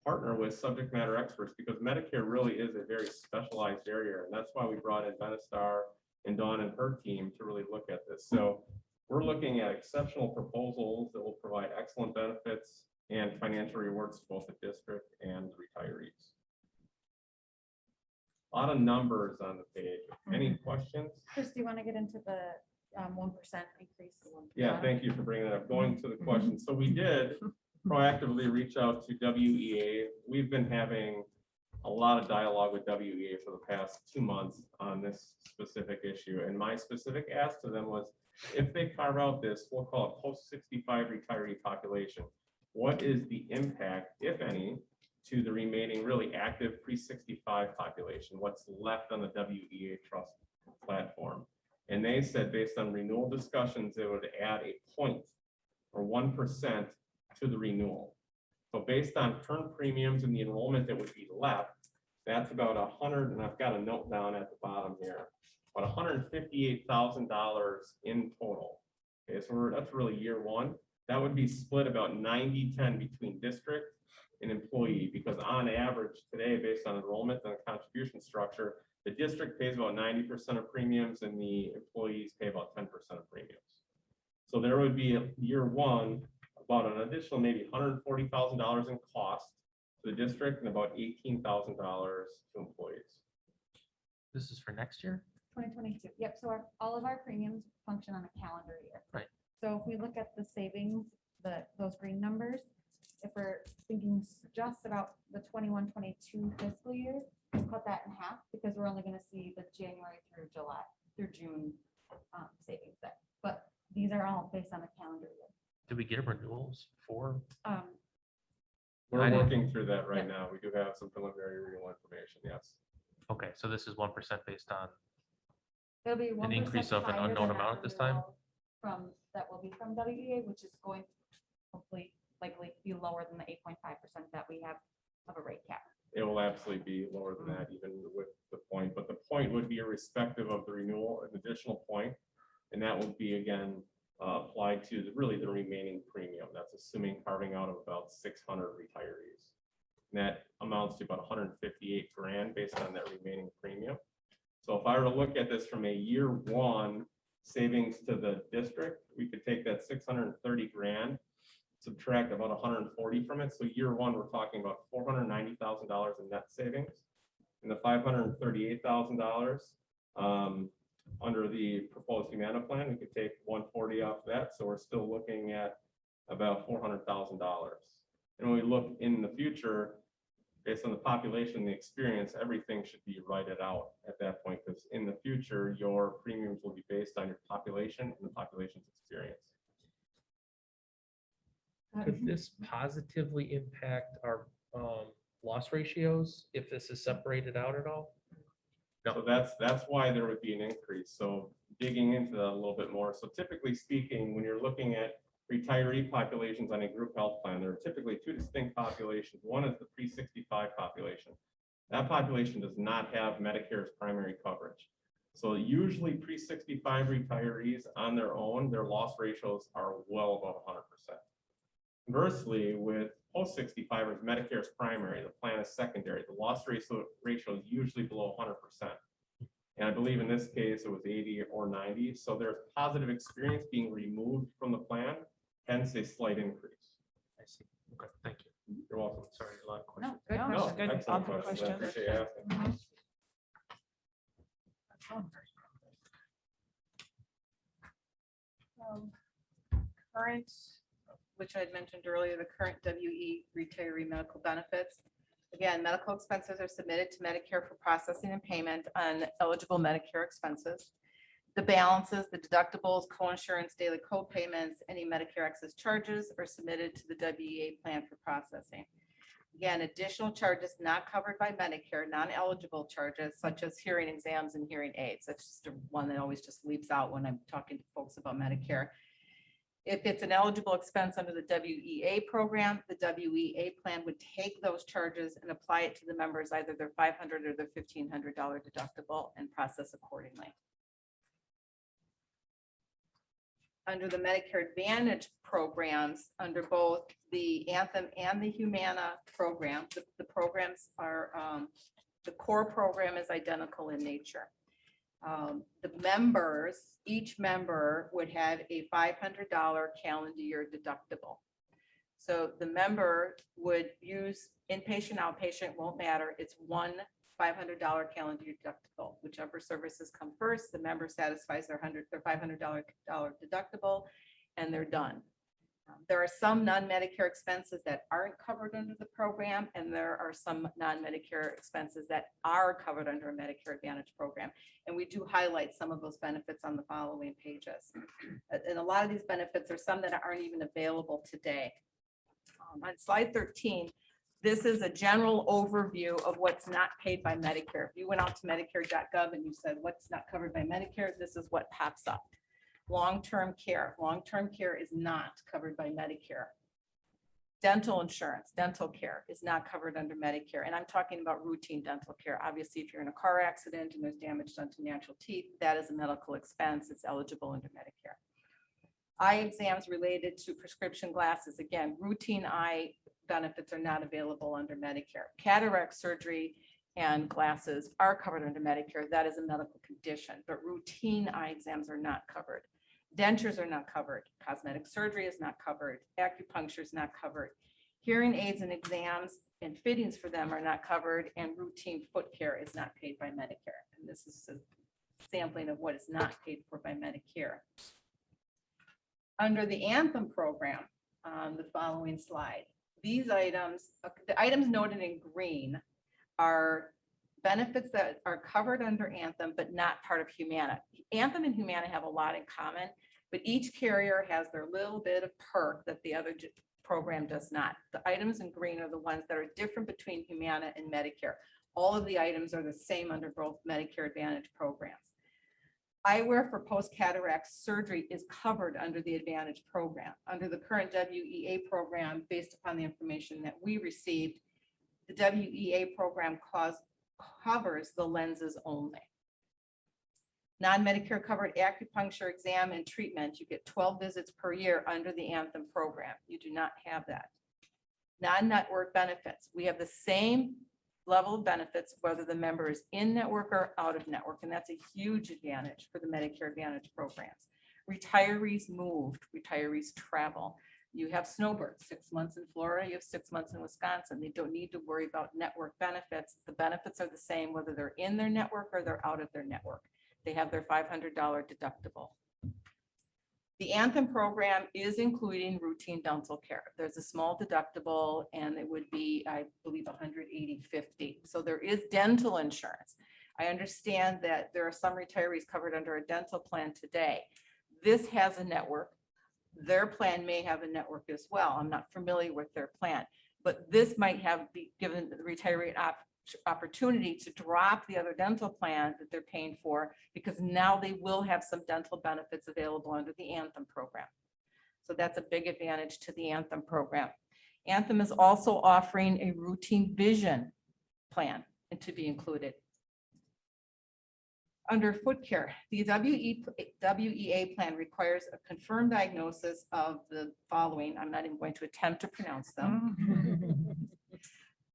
partner with subject matter experts, because Medicare really is a very specialized area. And that's why we brought in Venastar and Dawn and her team to really look at this. So we're looking at exceptional proposals that will provide excellent benefits and financial rewards to both the district and the retirees. A lot of numbers on the page. Any questions? Chris, do you want to get into the 1% increase? Yeah, thank you for bringing that up. Going to the question. So we did proactively reach out to WEA. We've been having a lot of dialogue with WEA for the past 2 months on this specific issue. And my specific ask to them was, if they carve out this, we'll call it post-65 retiree population, what is the impact, if any, to the remaining really active pre-65 population? What's left on the WEA trust platform? And they said, based on renewal discussions, they would add a point or 1% to the renewal. So based on current premiums and the enrollment that would be left, that's about 100, and I've got a note down at the bottom here, about $158,000 in total. Okay, so that's really year one. That would be split about 90-10 between district and employee, because on average today, based on enrollment and the contribution structure, the district pays about 90% of premiums and the employees pay about 10% of premiums. So there would be year one, about an additional maybe $140,000 in cost to the district and about $18,000 to employees. This is for next year? 2022. Yep. So all of our premiums function on a calendar year. Right. So if we look at the savings, those green numbers, if we're thinking just about the 21-22 fiscal year, we'll cut that in half because we're only going to see the January through June savings there. But these are all based on a calendar year. Did we get renewals for? We're I didn't- working through that right now. We do have some preliminary renewal information, yes. Okay, so this is 1% based on, It'll be 1% increase of an higher unknown than that amount at this time? renewal that will be from WEA, which is going to hopefully likely be lower than the 8.5% that we have of a rate cap. It will absolutely be lower than that, even with the point, but the point would be irrespective of the renewal, an additional point. And that would be again applied to really the remaining premium. That's assuming carving out of about 600 retirees. And that amounts to about 158 grand based on that remaining premium. So if I were to look at this from a year one savings to the district, we could take that 630 grand, subtract about 140 from it. So year one, we're talking about $490,000 in net savings. And the $538,000 under the proposed Humana plan, we could take 140 off that. So we're still looking at about $400,000. And when we look in the future, based on the population, the experience, everything should be righted out at that point, because in the future, your premiums will be based on your population and the population's experience. could this positively impact our loss ratios if this is separated out at all? So that's why there would be an increase. So digging into that a little bit more. So typically speaking, when you're looking at retiree populations on a group health plan, there are typically two distinct populations. One is the pre-65 population. That population does not have Medicare's primary coverage. So usually pre-65 retirees on their own, their loss ratios are well above 100%. Conversely, with post-65ers, Medicare's primary, the plan is secondary. The loss ratio is usually below 100%. And I believe in this case, it was 80 or 90. So there's positive experience being removed from the plan, hence a slight increase. I see. Okay, thank you. You're welcome. Sorry, a lot of No, questions. good No, question. good. excellent Good questions. I questions. appreciate you asking. Current, which I had mentioned earlier, the current WE retiree medical benefits. Again, medical expenses are submitted to Medicare for processing and payment on eligible Medicare expenses. The balances, the deductibles, co-insurance, daily co-payments, any Medicare excess charges are submitted to the WEA plan for processing. Again, additional charges not covered by Medicare, non-eligible charges such as hearing exams and hearing aids. That's just one that always just leaps out when I'm talking to folks about Medicare. If it's an eligible expense under the WEA program, the WEA plan would take those charges and apply it to the members, either their $500 or their $1,500 deductible, and process accordingly. Under the Medicare Advantage programs, under both the Anthem and the Humana program, the programs are, the core program is identical in nature. The members, each member would have a $500 calendar year deductible. So the member would use inpatient, outpatient, won't matter. It's one $500 calendar year deductible. Whichever services come first, the member satisfies their $500 deductible, and they're done. There are some non-Medicare expenses that aren't covered under the program, and there are some non-Medicare expenses that are covered under a Medicare Advantage program. And we do highlight some of those benefits on the following pages. And a lot of these benefits are some that aren't even available today. On slide 13, this is a general overview of what's not paid by Medicare. If you went out to Medicare.gov and you said, what's not covered by Medicare, this is what pops up. Long-term care. Long-term care is not covered by Medicare. Dental insurance, dental care is not covered under Medicare. And I'm talking about routine dental care. Obviously, if you're in a car accident and there's damage done to natural teeth, that is a medical expense. It's eligible under Medicare. Eye exams related to prescription glasses. Again, routine eye benefits are not available under Medicare. Cataract surgery and glasses are covered under Medicare. That is a medical condition, but routine eye exams are not covered. Dentures are not covered. Cosmetic surgery is not covered. Acupuncture is not covered. Hearing aids and exams and fittings for them are not covered, and routine foot care is not paid by Medicare. And this is a sampling of what is not paid for by Medicare. Under the Anthem program, on the following slide, these items, the items noted in green are benefits that are covered under Anthem, but not part of Humana. Anthem and Humana have a lot in common, but each carrier has their little bit of perk that the other program does not. The items in green are the ones that are different between Humana and Medicare. All of the items are the same under both Medicare Advantage programs. Eyewear for post-cataract surgery is covered under the Advantage program. Under the current WEA program, based upon the information that we received, the WEA program covers the lenses only. Non-Medicare covered acupuncture exam and treatment, you get 12 visits per year under the Anthem program. You do not have that. Non-network benefits, we have the same level of benefits whether the member is in network or out of network, and that's a huge advantage for the Medicare Advantage programs. Retirees moved, retirees travel. You have snowbirds, 6 months in Florida, you have 6 months in Wisconsin. They don't need to worry about network benefits. The benefits are the same whether they're in their network or they're out of their network. They have their $500 deductible. The Anthem program is including routine dental care. There's a small deductible and it would be, I believe, $180.50. So there is dental insurance. I understand that there are some retirees covered under a dental plan today. This has a network. Their plan may have a network as well. I'm not familiar with their plan, but this might have be given the retiree opportunity to drop the other dental plan that they're paying for, because now they will have some dental benefits available under the Anthem program. So that's a big advantage to the Anthem program. Anthem is also offering a routine vision plan and to be included. Under foot care, the WEA plan requires a confirmed diagnosis of the following. I'm not even going to attempt to pronounce them.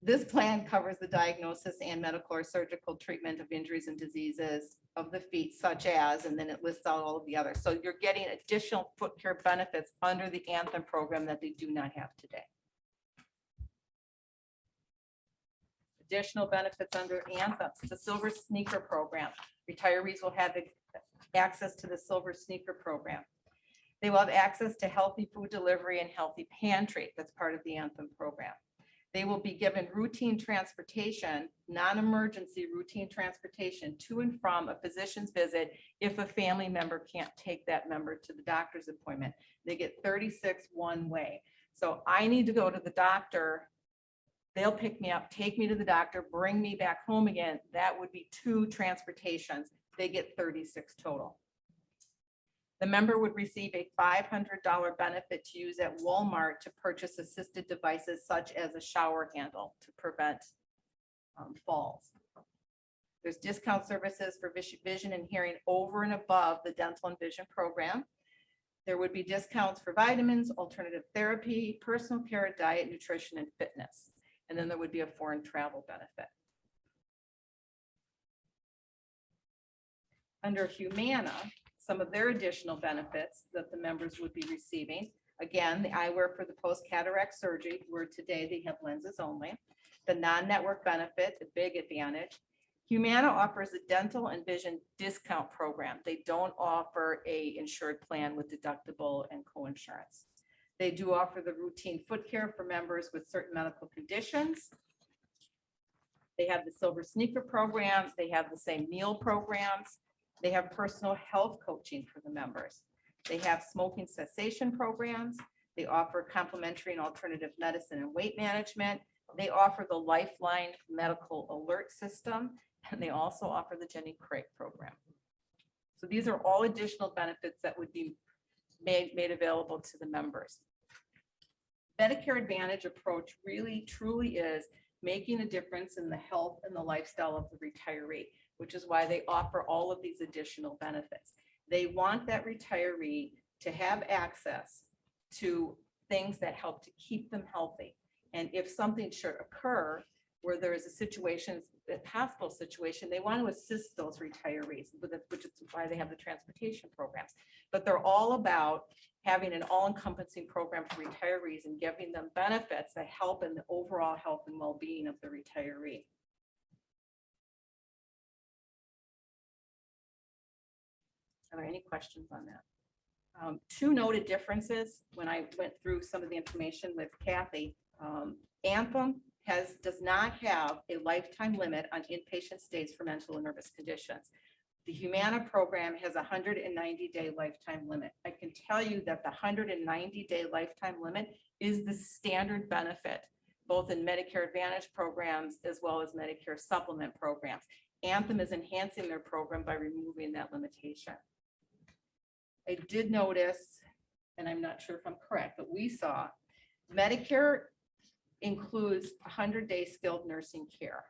This plan covers the diagnosis and medical or surgical treatment of injuries and diseases of the feet, such as, and then it lists out all of the others. So you're getting additional foot care benefits under the Anthem program that they do not have today. Additional benefits under Anthem, the Silver Sneaker program. Retirees will have access to the Silver Sneaker program. They will have access to healthy food delivery and healthy pantry. That's part of the Anthem program. They will be given routine transportation, non-emergency routine transportation to and from a physician's visit if a family member can't take that member to the doctor's appointment. They get 36 one way. So I need to go to the doctor. They'll pick me up, take me to the doctor, bring me back home again. That would be 2 transportations. They get 36 total. The member would receive a $500 benefit to use at Walmart to purchase assisted devices such as a shower handle to prevent falls. There's discount services for vision and hearing over and above the dental and vision program. There would be discounts for vitamins, alternative therapy, personal care, diet, nutrition, and fitness. And then there would be a foreign travel benefit. Under Humana, some of their additional benefits that the members would be receiving. Again, the eyewear for the post-cataract surgery, where today they have lenses only. The non-network benefit, a big advantage. Humana offers a dental and vision discount program. They don't offer a insured plan with deductible and coinsurance. They do offer the routine foot care for members with certain medical conditions. They have the Silver Sneaker program. They have the same meal programs. They have personal health coaching for the members. They have smoking cessation programs. They offer complementary and alternative medicine and weight management. They offer the Lifeline medical alert system, and they also offer the Jenny Craig program. So these are all additional benefits that would be made available to the members. Medicare Advantage approach really truly is making a difference in the health and the lifestyle of the retiree, which is why they offer all of these additional benefits. They want that retiree to have access to things that help to keep them healthy. And if something should occur where there is a situation, a hospital situation, they want to assist those retirees, which is why they have the transportation programs. But they're all about having an all-encompassing program for retirees and giving them benefits that help in the overall health and well-being of the retiree. Are there any questions on that? 2 noted differences when I went through some of the information with Kathy. Anthem does not have a lifetime limit on inpatient stays for mental and nervous conditions. The Humana program has a 190-day lifetime limit. I can tell you that the 190-day lifetime limit is the standard benefit, both in Medicare Advantage programs as well as Medicare supplement programs. Anthem is enhancing their program by removing that limitation. I did notice, and I'm not sure if I'm correct, but we saw Medicare includes 100-day skilled nursing care.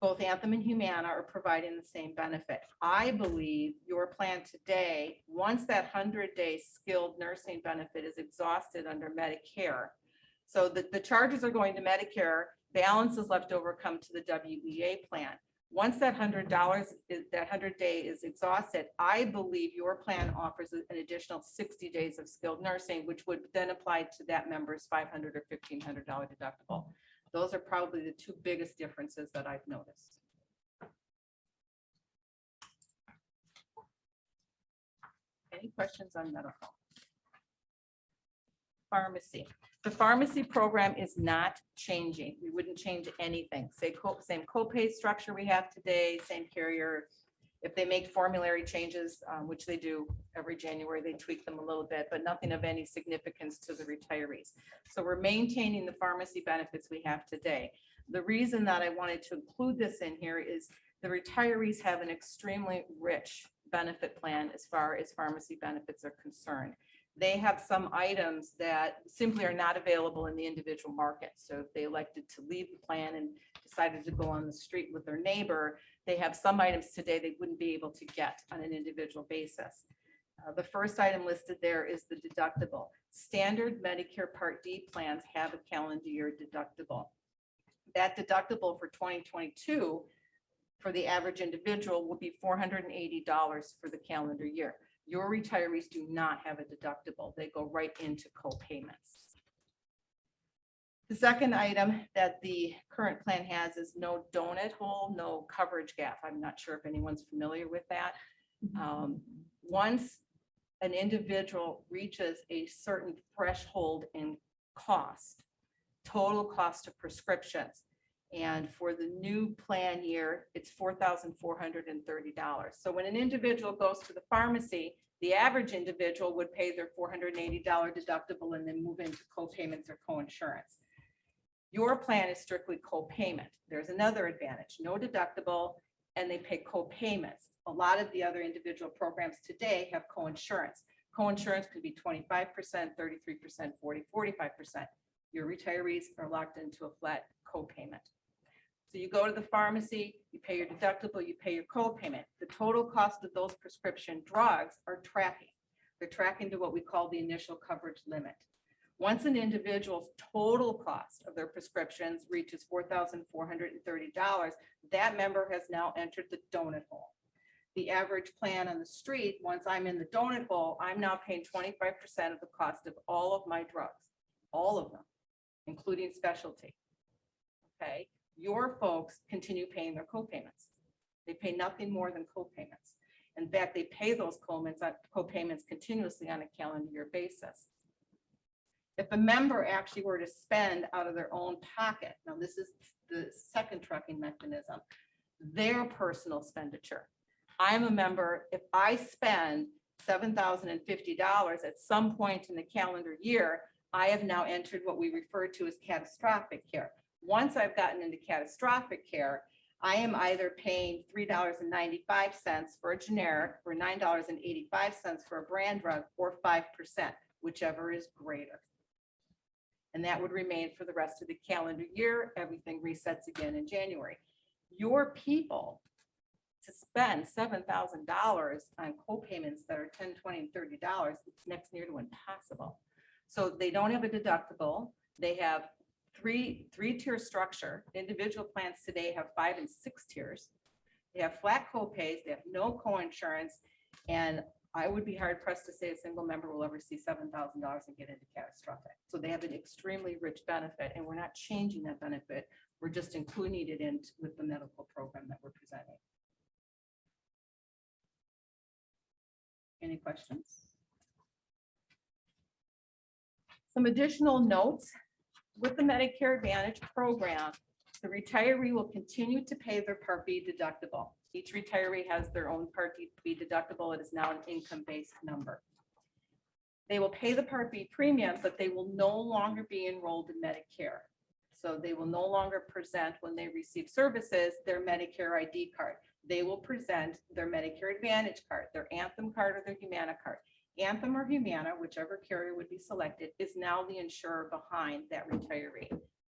Both Anthem and Humana are providing the same benefit. I believe your plan today, once that 100-day skilled nursing benefit is exhausted under Medicare, so the charges are going to Medicare, balances left over come to the WEA plan. Once that $100 that 100-day is exhausted, I believe your plan offers an additional 60 days of skilled nursing, which would then apply to that member's $500 or $1,500 deductible. Those are probably the 2 biggest differences that I've noticed. Any questions on medical? Pharmacy. The pharmacy program is not changing. We wouldn't change anything. Same copay structure we have today, same carrier. If they make formulary changes, which they do every January, they tweak them a little bit, but nothing of any significance to the retirees. So we're maintaining the pharmacy benefits we have today. The reason that I wanted to include this in here is the retirees have an extremely rich benefit plan as far as pharmacy benefits are concerned. They have some items that simply are not available in the individual market. So if they elected to leave the plan and decided to go on the street with their neighbor, they have some items today they wouldn't be able to get on an individual basis. The first item listed there is the deductible. Standard Medicare Part D plans have a calendar year deductible. That deductible for 2022 for the average individual will be $480 for the calendar year. Your retirees do not have a deductible. They go right into co-payments. The second item that the current plan has is no donut hole, no coverage gap. I'm not sure if anyone's familiar with that. Once an individual reaches a certain threshold in cost, total cost of prescriptions, and for the new plan year, it's $4,430. So when an individual goes to the pharmacy, the average individual would pay their $480 deductible and then move into co-payments or co-insurance. Your plan is strictly co-payment. There's another advantage, no deductible, and they pay co-payments. A lot of the other individual programs today have co-insurance. Co-insurance could be 25%, 33%, 40, 45%. Your retirees are locked into a flat co-payment. So you go to the pharmacy, you pay your deductible, you pay your co-payment. The total cost of those prescription drugs are tracking. They're tracking to what we call the initial coverage limit. Once an individual's total cost of their prescriptions reaches $4,430, that member has now entered the donut hole. The average plan on the street, once I'm in the donut hole, I'm now paying 25% of the cost of all of my drugs, all of them, including specialty. Okay, your folks continue paying their co-payments. They pay nothing more than co-payments. In fact, they pay those co-payments continuously on a calendar year basis. If a member actually were to spend out of their own pocket, now this is the second tracking mechanism, their personal expenditure. I'm a member, if I spend $7,050 at some point in the calendar year, I have now entered what we refer to as catastrophic care. Once I've gotten into catastrophic care, I am either paying $3.95 for a generic, or $9.85 for a brand drug, or 5%, whichever is greater. And that would remain for the rest of the calendar year. Everything resets again in January. Your people to spend $7,000 on co-payments that are $10, $20, and $30, it's next near to impossible. So they don't have a deductible. They have three-tier structure. Individual plans today have 5 and 6 tiers. They have flat co-pays. They have no co-insurance. And I would be hard pressed to say a single member will ever see $7,000 and get into catastrophic. So they have an extremely rich benefit, and we're not changing that benefit. We're just including it in with the medical program that we're presenting. Any questions? Some additional notes. With the Medicare Advantage program, the retiree will continue to pay their Part B deductible. Each retiree has their own Part B deductible. It is now an income-based number. They will pay the Part B premium, but they will no longer be enrolled in Medicare. So they will no longer present, when they receive services, their Medicare ID card. They will present their Medicare Advantage card, their Anthem card, or their Humana card. Anthem or Humana, whichever carrier would be selected, is now the insurer behind that retiree.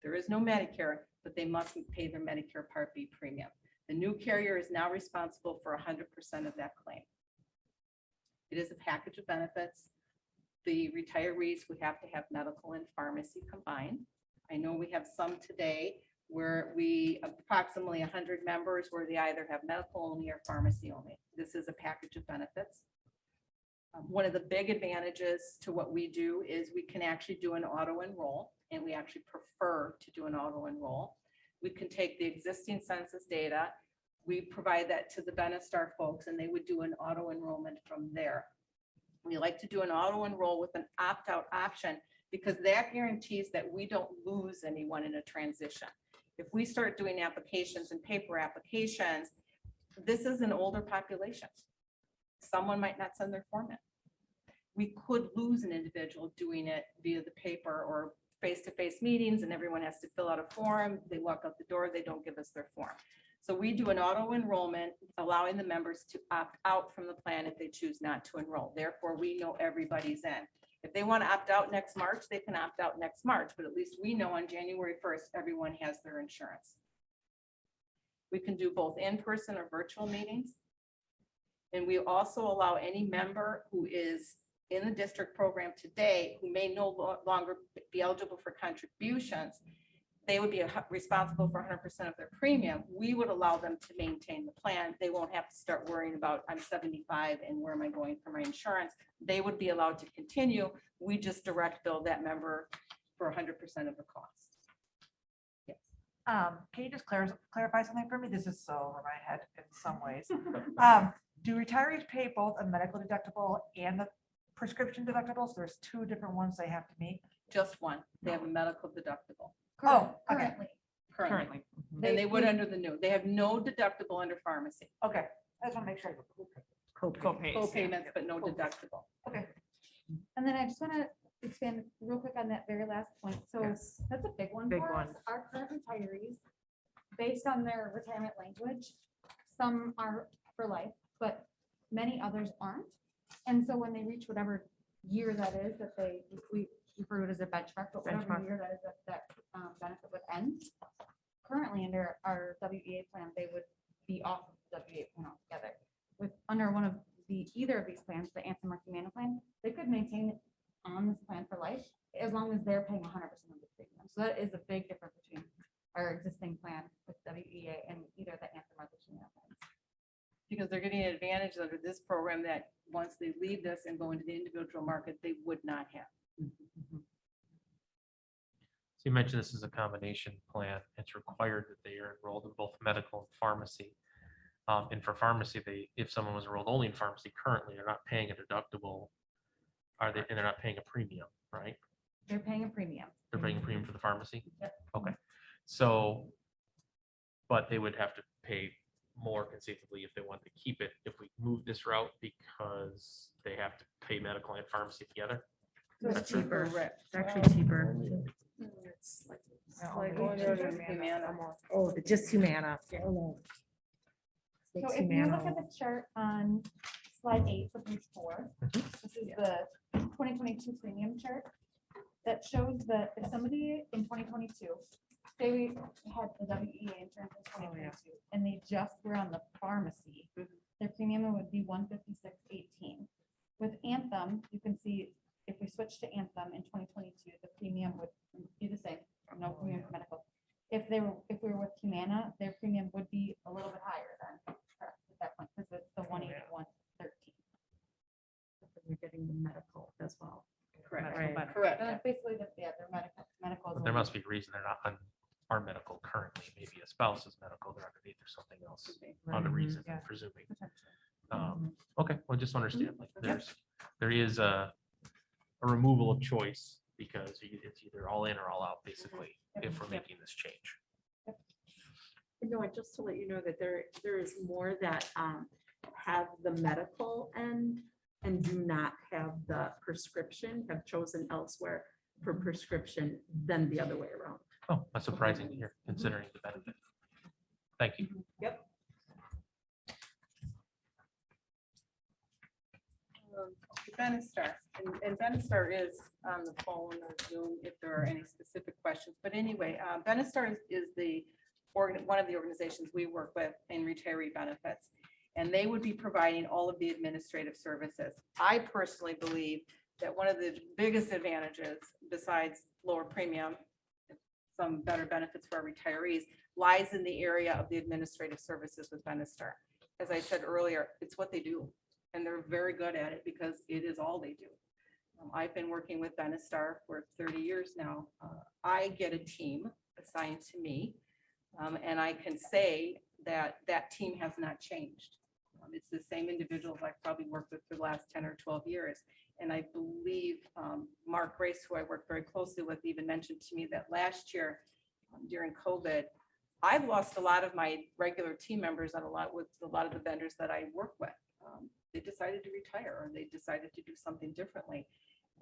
There is no Medicare, but they must pay their Medicare Part B premium. The new carrier is now responsible for 100% of that claim. It is a package of benefits. The retirees would have to have medical and pharmacy combined. I know we have some today where we approximately 100 members where they either have medical only or pharmacy only. This is a package of benefits. One of the big advantages to what we do is we can actually do an auto enroll, and we actually prefer to do an auto enroll. We can take the existing census data, we provide that to the Venastar folks, and they would do an auto enrollment from there. We like to do an auto enroll with an opt-out option because that guarantees that we don't lose anyone in a transition. If we start doing applications and paper applications, this is an older population. Someone might not send their form in. We could lose an individual doing it via the paper or face-to-face meetings and everyone has to fill out a form. They walk out the door, they don't give us their form. So we do an auto enrollment, allowing the members to opt out from the plan if they choose not to enroll. Therefore, we know everybody's in. If they want to opt out next March, they can opt out next March, but at least we know on January 1st, everyone has their insurance. We can do both in-person or virtual meetings. And we also allow any member who is in the district program today, who may no longer be eligible for contributions, they would be responsible for 100% of their premium. We would allow them to maintain the plan. They won't have to start worrying about, I'm 75 and where am I going for my insurance? They would be allowed to continue. We just direct bill that member for 100% of the cost. Yes. Can you just clarify something for me? This is so over my head in some ways. Do retirees pay both a medical deductible and the prescription deductibles? There's two different ones they have to meet. Just one. They have a medical deductible Oh, okay. Currently. currently. Mm-hmm. And they would under the new. They have no deductible under pharmacy. Okay, I just want to make sure. Co-payments, but no deductible. Okay. And then I just want to expand real quick on that very last point. So that's a big one Big for one. us. Our current retirees, based on their retirement language, some are for life, but many others aren't. And so when they reach whatever year that is, that we refer to it as a benchmark, but whatever Benchmark. year that is, that benefit would end. Currently, under our WEA plan, they would be off of the WEA plan altogether. With under one of either of these plans, the Anthem or Humana plan, they could maintain it on this plan for life as long as they're paying 100% of the premium. So that is a big difference between our existing plan with WEA and either the Anthem or the Humana plans. Because they're getting an advantage under this program that once they leave this and go into the individual market, they would not have. So you mentioned this is a combination plan. It's required that they are enrolled in both medical and pharmacy. And for pharmacy, if someone was enrolled only in pharmacy currently, they're not paying a deductible. And they're not paying a premium, right? They're paying a premium. They're paying a premium for the pharmacy? Yep. Okay, so, but they would have to pay more conceivably if they want to keep it, if we move this route, because they have to pay medical and pharmacy together. So it's That's right. cheaper. It's actually cheaper. Oh, just Humana. So if you look at the chart on slide 8, so page 4, this is the 2022 premium chart that shows that if somebody in 2022, say we had the WEA insurance in 2022, and they just were on the pharmacy, their premium would be $156.18. With Anthem, you can see if we switch to Anthem in 2022, the premium would be the same, no premium for medical. If we were with Humana, their premium would be a little bit higher than correct, at that point, because it's the 181.13. You're getting the medical as well. Correct. Right. Correct. Basically, their medical. But there must be a reason they're not on our medical currently. Maybe a spouse's medical, they're underneath or something else. On the reason, I'm presuming. Okay, well, just understand, like, there is a removal of choice because it's either all in or all out, basically, if we're making this change. No, and just to let you know that there is more that have the medical end and do not have the prescription, have chosen elsewhere for prescription than the other way around. Oh, that's surprising to hear, considering the benefit. Thank you. Venastar, and Venastar is on the phone or Zoom if there are any specific questions. But anyway, Venastar is one of the organizations we work with in retiree benefits, and they would be providing all of the administrative services. I personally believe that one of the biggest advantages, besides lower premium, some better benefits for our retirees, lies in the area of the administrative services with Venastar. As I said earlier, it's what they do. And they're very good at it because it is all they do. I've been working with Venastar for 30 years now. I get a team assigned to me, and I can say that that team has not changed. It's the same individuals I've probably worked with for the last 10 or 12 years. And I believe Mark Grace, who I work very closely with, even mentioned to me that last year during COVID, I've lost a lot of my regular team members with a lot of the vendors that I work with. They decided to retire or they decided to do something differently.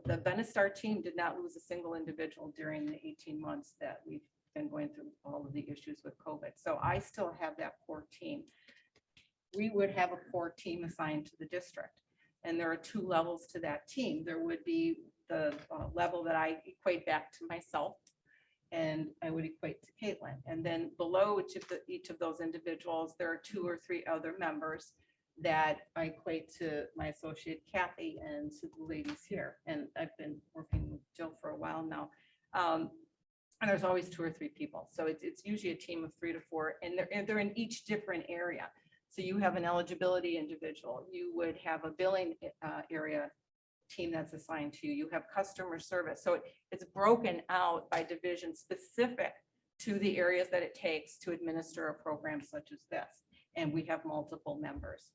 The Venastar team did not lose a single individual during the 18 months that we've been going through all of the issues with COVID. So I still have that core team. We would have a core team assigned to the district. And there are 2 levels to that team. There would be the level that I equate back to myself, and I would equate to Caitlin. And then below each of those individuals, there are 2 or 3 other members that I equate to my associate Kathy and to the ladies here. And I've been working with Jill for a while now. And there's always 2 or 3 people. So it's usually a team of 3 to 4, and they're in each different area. So you have an eligibility individual, you would have a billing area team that's assigned to you, you have customer service. So it's broken out by division specific to the areas that it takes to administer a program such as this. And we have multiple members.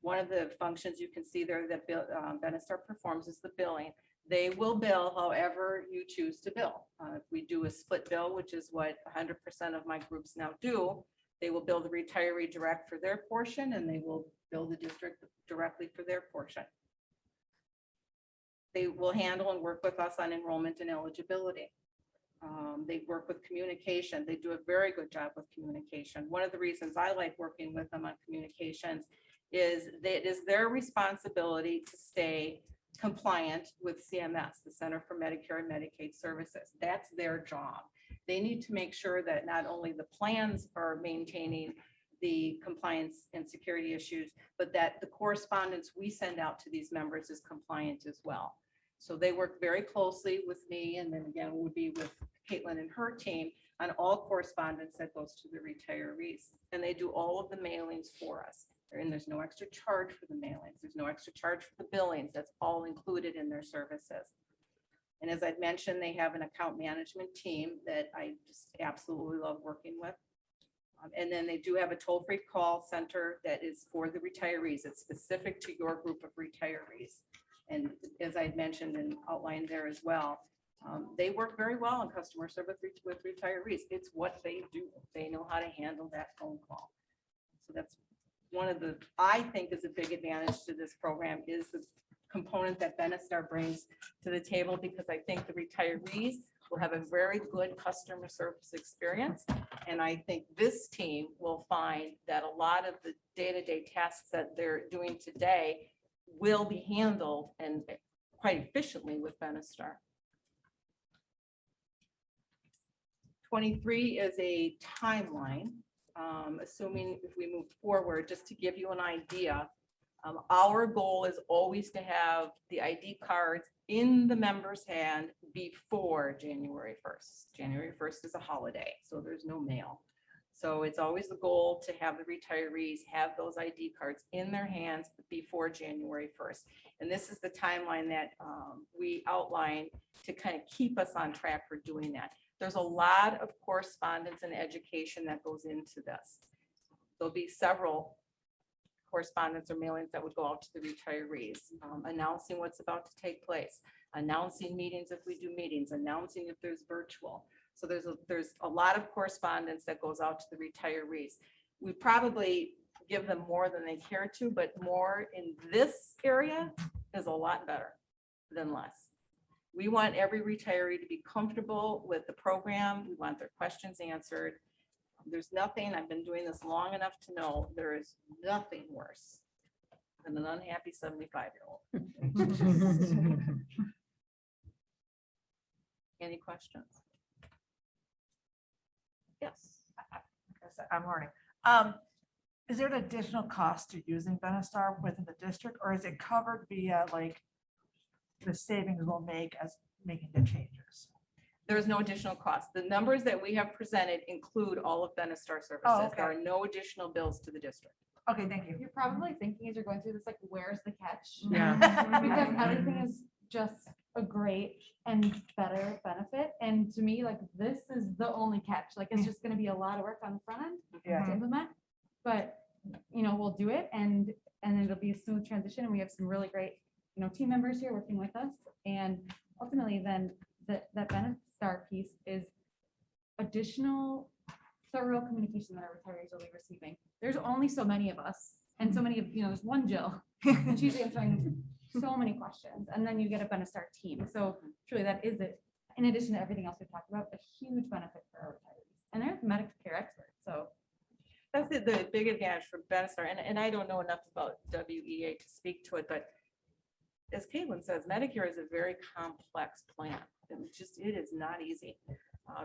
One of the functions you can see there that Venastar performs is the billing. They will bill however you choose to bill. If we do a split bill, which is what 100% of my groups now do, they will bill the retiree direct for their portion, and they will bill the district directly for their portion. They will handle and work with us on enrollment and eligibility. They work with communication. They do a very good job with communication. One of the reasons I like working with them on communications is that it is their responsibility to stay compliant with CMS, the Center for Medicare and Medicaid Services. That's their job. They need to make sure that not only the plans are maintaining the compliance and security issues, but that the correspondence we send out to these members is compliant as well. So they work very closely with me, and then again, would be with Caitlin and her team on all correspondence that goes to the retirees. And they do all of the mailings for us. And there's no extra charge for the mailings. There's no extra charge for the billings. That's all included in their services. And as I'd mentioned, they have an account management team that I just absolutely love working with. And then they do have a toll-free call center that is for the retirees. It's specific to your group of retirees. And as I'd mentioned and outlined there as well, they work very well in customer service with retirees. It's what they do. They know how to handle that phone call. So that's one of the, I think is a big advantage to this program, is the component that Venastar brings to the table, because I think the retirees will have a very good customer service experience. And I think this team will find that a lot of the day-to-day tasks that they're doing today will be handled and quite efficiently with Venastar. 23 is a timeline, assuming if we move forward, just to give you an idea. Our goal is always to have the ID cards in the member's hand before January 1st. January 1st is a holiday, so there's no mail. So it's always the goal to have the retirees have those ID cards in their hands before January 1st. And this is the timeline that we outline to kind of keep us on track for doing that. There's a lot of correspondence and education that goes into this. There'll be several correspondence or mailings that would go out to the retirees, announcing what's about to take place, announcing meetings if we do meetings, announcing if there's virtual. So there's a lot of correspondence that goes out to the retirees. We probably give them more than they care to, but more in this area is a lot better than less. We want every retiree to be comfortable with the program. We want their questions answered. There's nothing, I've been doing this long enough to know there is nothing worse than an unhappy 75-year-old. Any questions? Yes. I'm learning. Is there an additional cost to using Venastar within the district, or is it covered via like the savings we'll make as making the changes? There is no additional cost. The numbers that we have presented include all of Venastar services. okay. There are no additional bills to the district. Okay, thank you. You're probably thinking as you're going through this, like, where's the catch? Yeah. Because everything is just a great and better benefit. And to me, like, this is the only catch. Like, it's just gonna be a lot of work on the front end Yeah. to implement. But, you know, we'll do it, and it'll be a smooth transition. And we have some really great, you know, team members here working with us. And ultimately then that Venastar piece is additional thorough communication that our retirees will be receiving. There's only so many of us, and so many of, you know, there's one Jill, and she's answering so many questions, and then you get a Venastar team. So truly, that is it. In addition to everything else we've talked about, a huge benefit for our retirees, and they're Medicare experts. So That's the big advantage for Venastar, and I don't know enough about WEA to speak to it, but as Caitlin says, Medicare is a very complex plan. It is not easy.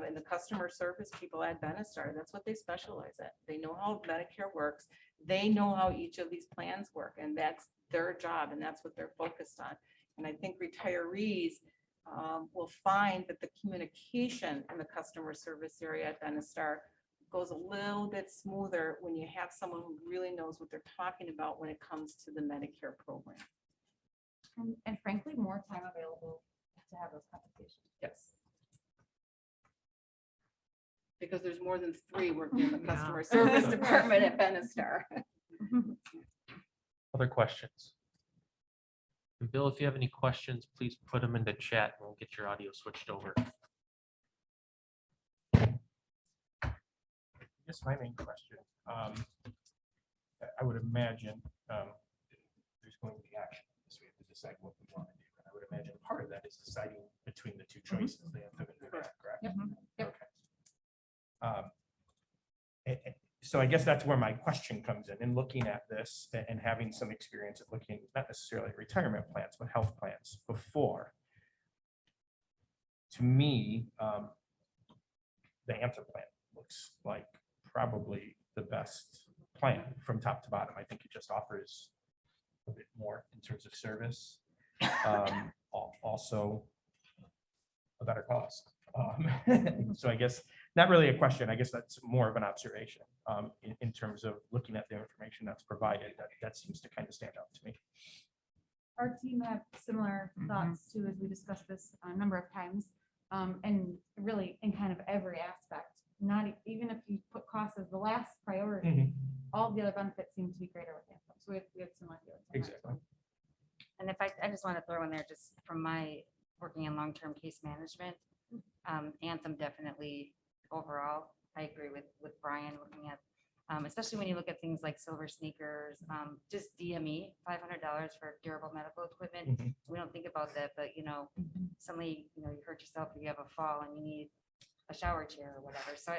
And the customer service people at Venastar, that's what they specialize in. They know how Medicare works. They know how each of these plans work, and that's their job, and that's what they're focused on. And I think retirees will find that the communication in the customer service area at Venastar goes a little bit smoother when you have someone who really knows what they're talking about when it comes to the Medicare program. and frankly, more time available to have those conversations. Yes. Because there's more than 3 working in the customer service department at Venastar. Other questions? And Bill, if you have any questions, please put them in the chat and we'll get your audio switched over. I guess my main question, I would imagine there's going to be action. So we have to decide what we want to do. And I would imagine part of that is deciding between the 2 choices. They have to be correct. Yep. Yep. Okay. So I guess that's where my question comes in looking at this and having some experience at looking, not necessarily at retirement plans, but health plans before. To me, the Anthem plan looks like probably the best plan from top to bottom. I think it just offers a bit more in terms of service. Also a better cost. So I guess not really a question. I guess that's more of an observation in terms of looking at the information that's provided. That seems to kind of stand out to me. Our team had similar thoughts too, as we discussed this a number of times. And really in kind of every aspect, not even if you put cost as the last priority, all the other benefits seem to be greater with Anthem. So we have similar feelings. on that. Exactly. And if I just want to throw in there, just from my working in long-term case management, Anthem definitely overall, I agree with Brian looking at, especially when you look at things like silver sneakers, just DME, $500 for durable medical equipment. We don't think about that, but suddenly, you hurt yourself or you have a fall and you need a shower chair or whatever. So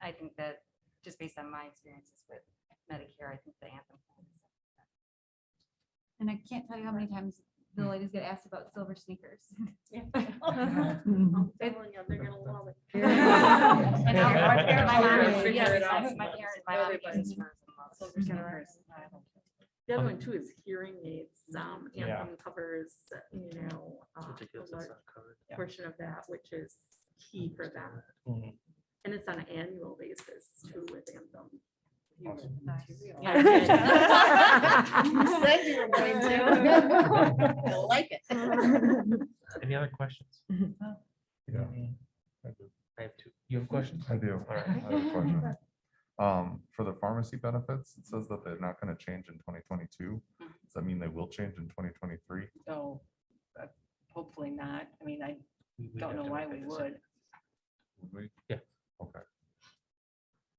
I think that just based on my experiences with Medicare, I think the Anthem plan is And I can't tell you how many times the ladies get asked about silver sneakers. I'm telling you, they're gonna love it. And my mom, Figure yes, it out. my mom uses hers and loves silver sneakers. The other one too is hearing aids. Yeah. Anthem covers, a Ridiculous, it's large not covered. portion of that, which is key for them. Mhm. And it's on an annual basis too with Anthem. Awesome. Yeah, I did. You said you were going to. I like it. Any other questions? Yeah, I have 2. You have questions? I do. All right. I have a question. For the pharmacy benefits, it says that they're not going to change in 2022. Does that mean they will change in 2023? So hopefully not. I mean, I We'd don't have know to why make we that would. decision. Would we? Yeah. Okay.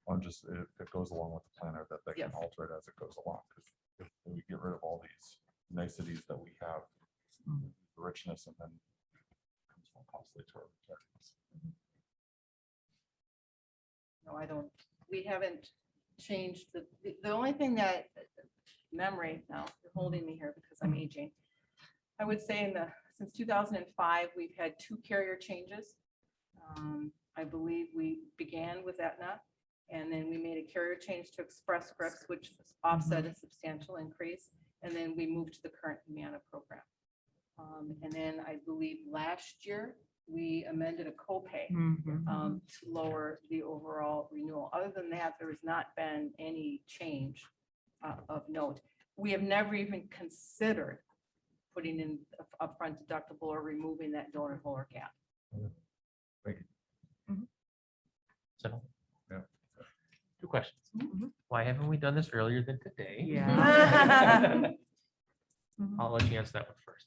I'm just, if it goes along with the planner, that they can Yes. alter it as it goes along. Because if we get rid of all these niceties that we have, the richness, and then it becomes more costly to our retirees. No, I don't. We haven't changed the only thing that memory now, you're holding me here because I'm aging. I would say since 2005, we've had 2 carrier changes. I believe we began with Aetna, and then we made a carrier change to Express Scripts, which offset a substantial increase. And then we moved to the current Humana program. And then I believe last year, we amended a copay to lower the overall renewal. Other than that, there has not been any change of note. We have never even considered putting in upfront deductible or removing that donut hole or cap. Thank you. So. Yeah. 2 questions. Why haven't we done this earlier than today? Yeah. I'll let you answer that one first.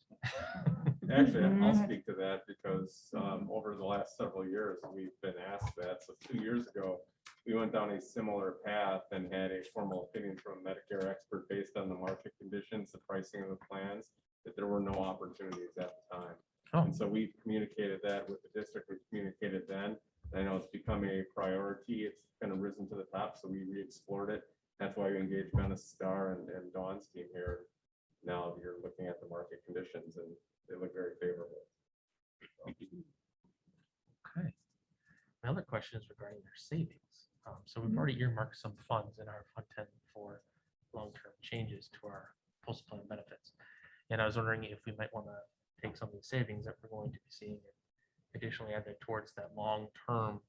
Actually, I'll speak to that because over the last several years, we've been asked that. So 2 years ago, we went down a similar path and had a formal opinion from a Medicare expert based on the market conditions, the pricing of the plans. that there were no opportunities at the time. Oh. And so we communicated that with the district, we communicated then. And I know it's become a priority. It's kind of risen to the top, so we re-explored it. That's why we engaged Venastar and Dawn's team here. Now you're looking at the market conditions and they look very favorable. Okay. My other question is regarding their savings. So we've already earmarked some funds in our fund 10 for long-term changes to our post-plan benefits. And I was wondering if we might want to take some of the savings that we're going to be seeing and additionally add that towards that long-term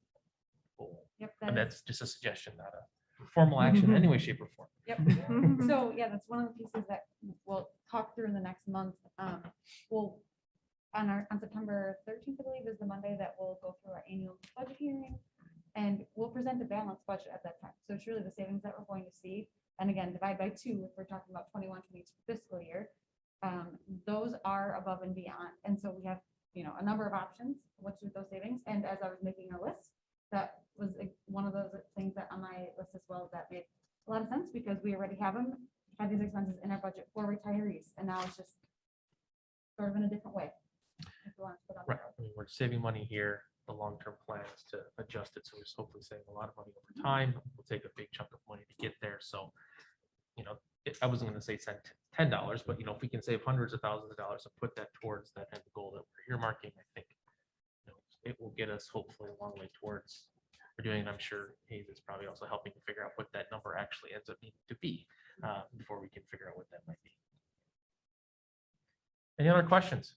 goal. Yep. And that's just a suggestion, not a formal action in any way, shape, or form. Yep. So yeah, that's one of the pieces that we'll talk through in the next month. We'll, on September 13th, I believe, is the Monday that we'll go through our annual budget hearing. And we'll present a balanced budget at that time. So it's really the savings that we're going to see. And again, divide by 2, if we're talking about 21-22 fiscal year. Those are above and beyond. And so we have, a number of options, what to do with those savings. And as I was making a list, that was one of those things that on my list as well, that made a lot of sense because we already have these expenses in our budget for retirees. And now it's just sort of in a different way. if we want to put on Right. there. I mean, we're saving money here. The long-term plan is to adjust it. So we're just hopefully saving a lot of money over time. We'll take a big chunk of money to get there. So, I wasn't going to say $10, but if we can save hundreds of thousands of dollars and put that towards that end goal that we're earmarking, I think it will get us hopefully a long way towards we're doing. And I'm sure Hayes is probably also helping to figure out what that number actually ends up needing to be before we can figure out what that might be. Any other questions?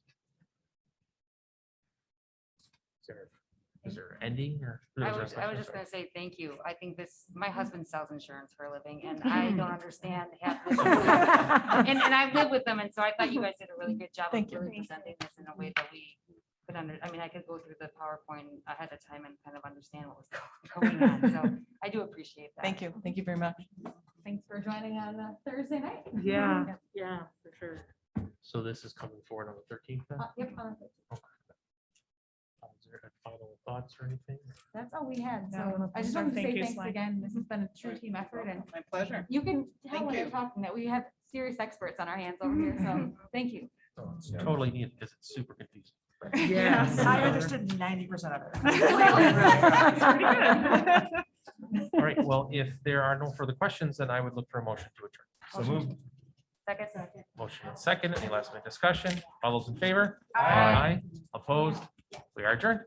Is there ending or? I was just gonna say thank you. I think my husband sells insurance for a living and I don't understand half this. And I live with them, and so I thought you guys did a really good job of Thank you. really presenting this in a way that we could I could go through the PowerPoint ahead of time and kind of understand what was going on. So I do appreciate that. Thank you. Thank you very much. Thanks for joining on Thursday night. Yeah, for sure. So this is coming forward on the 13th then? Yep, Is there final thoughts or anything? that's all we had. No, So I just sure. wanted to Thank say you, thanks Sly. again. This has been a true team effort, and My pleasure. you can tell Thank when you're you. talking that we have serious experts on our hands over here. So thank you. Oh, it's totally neat because it's super confusing. Yes, I understood 90% of it. It's pretty good. All right, well, if there are no further questions, then I would look for a motion to adjourn. So moved. Second. Motion and second. Any last minute discussion? All those in favor? Aye. Opposed? We are adjourned.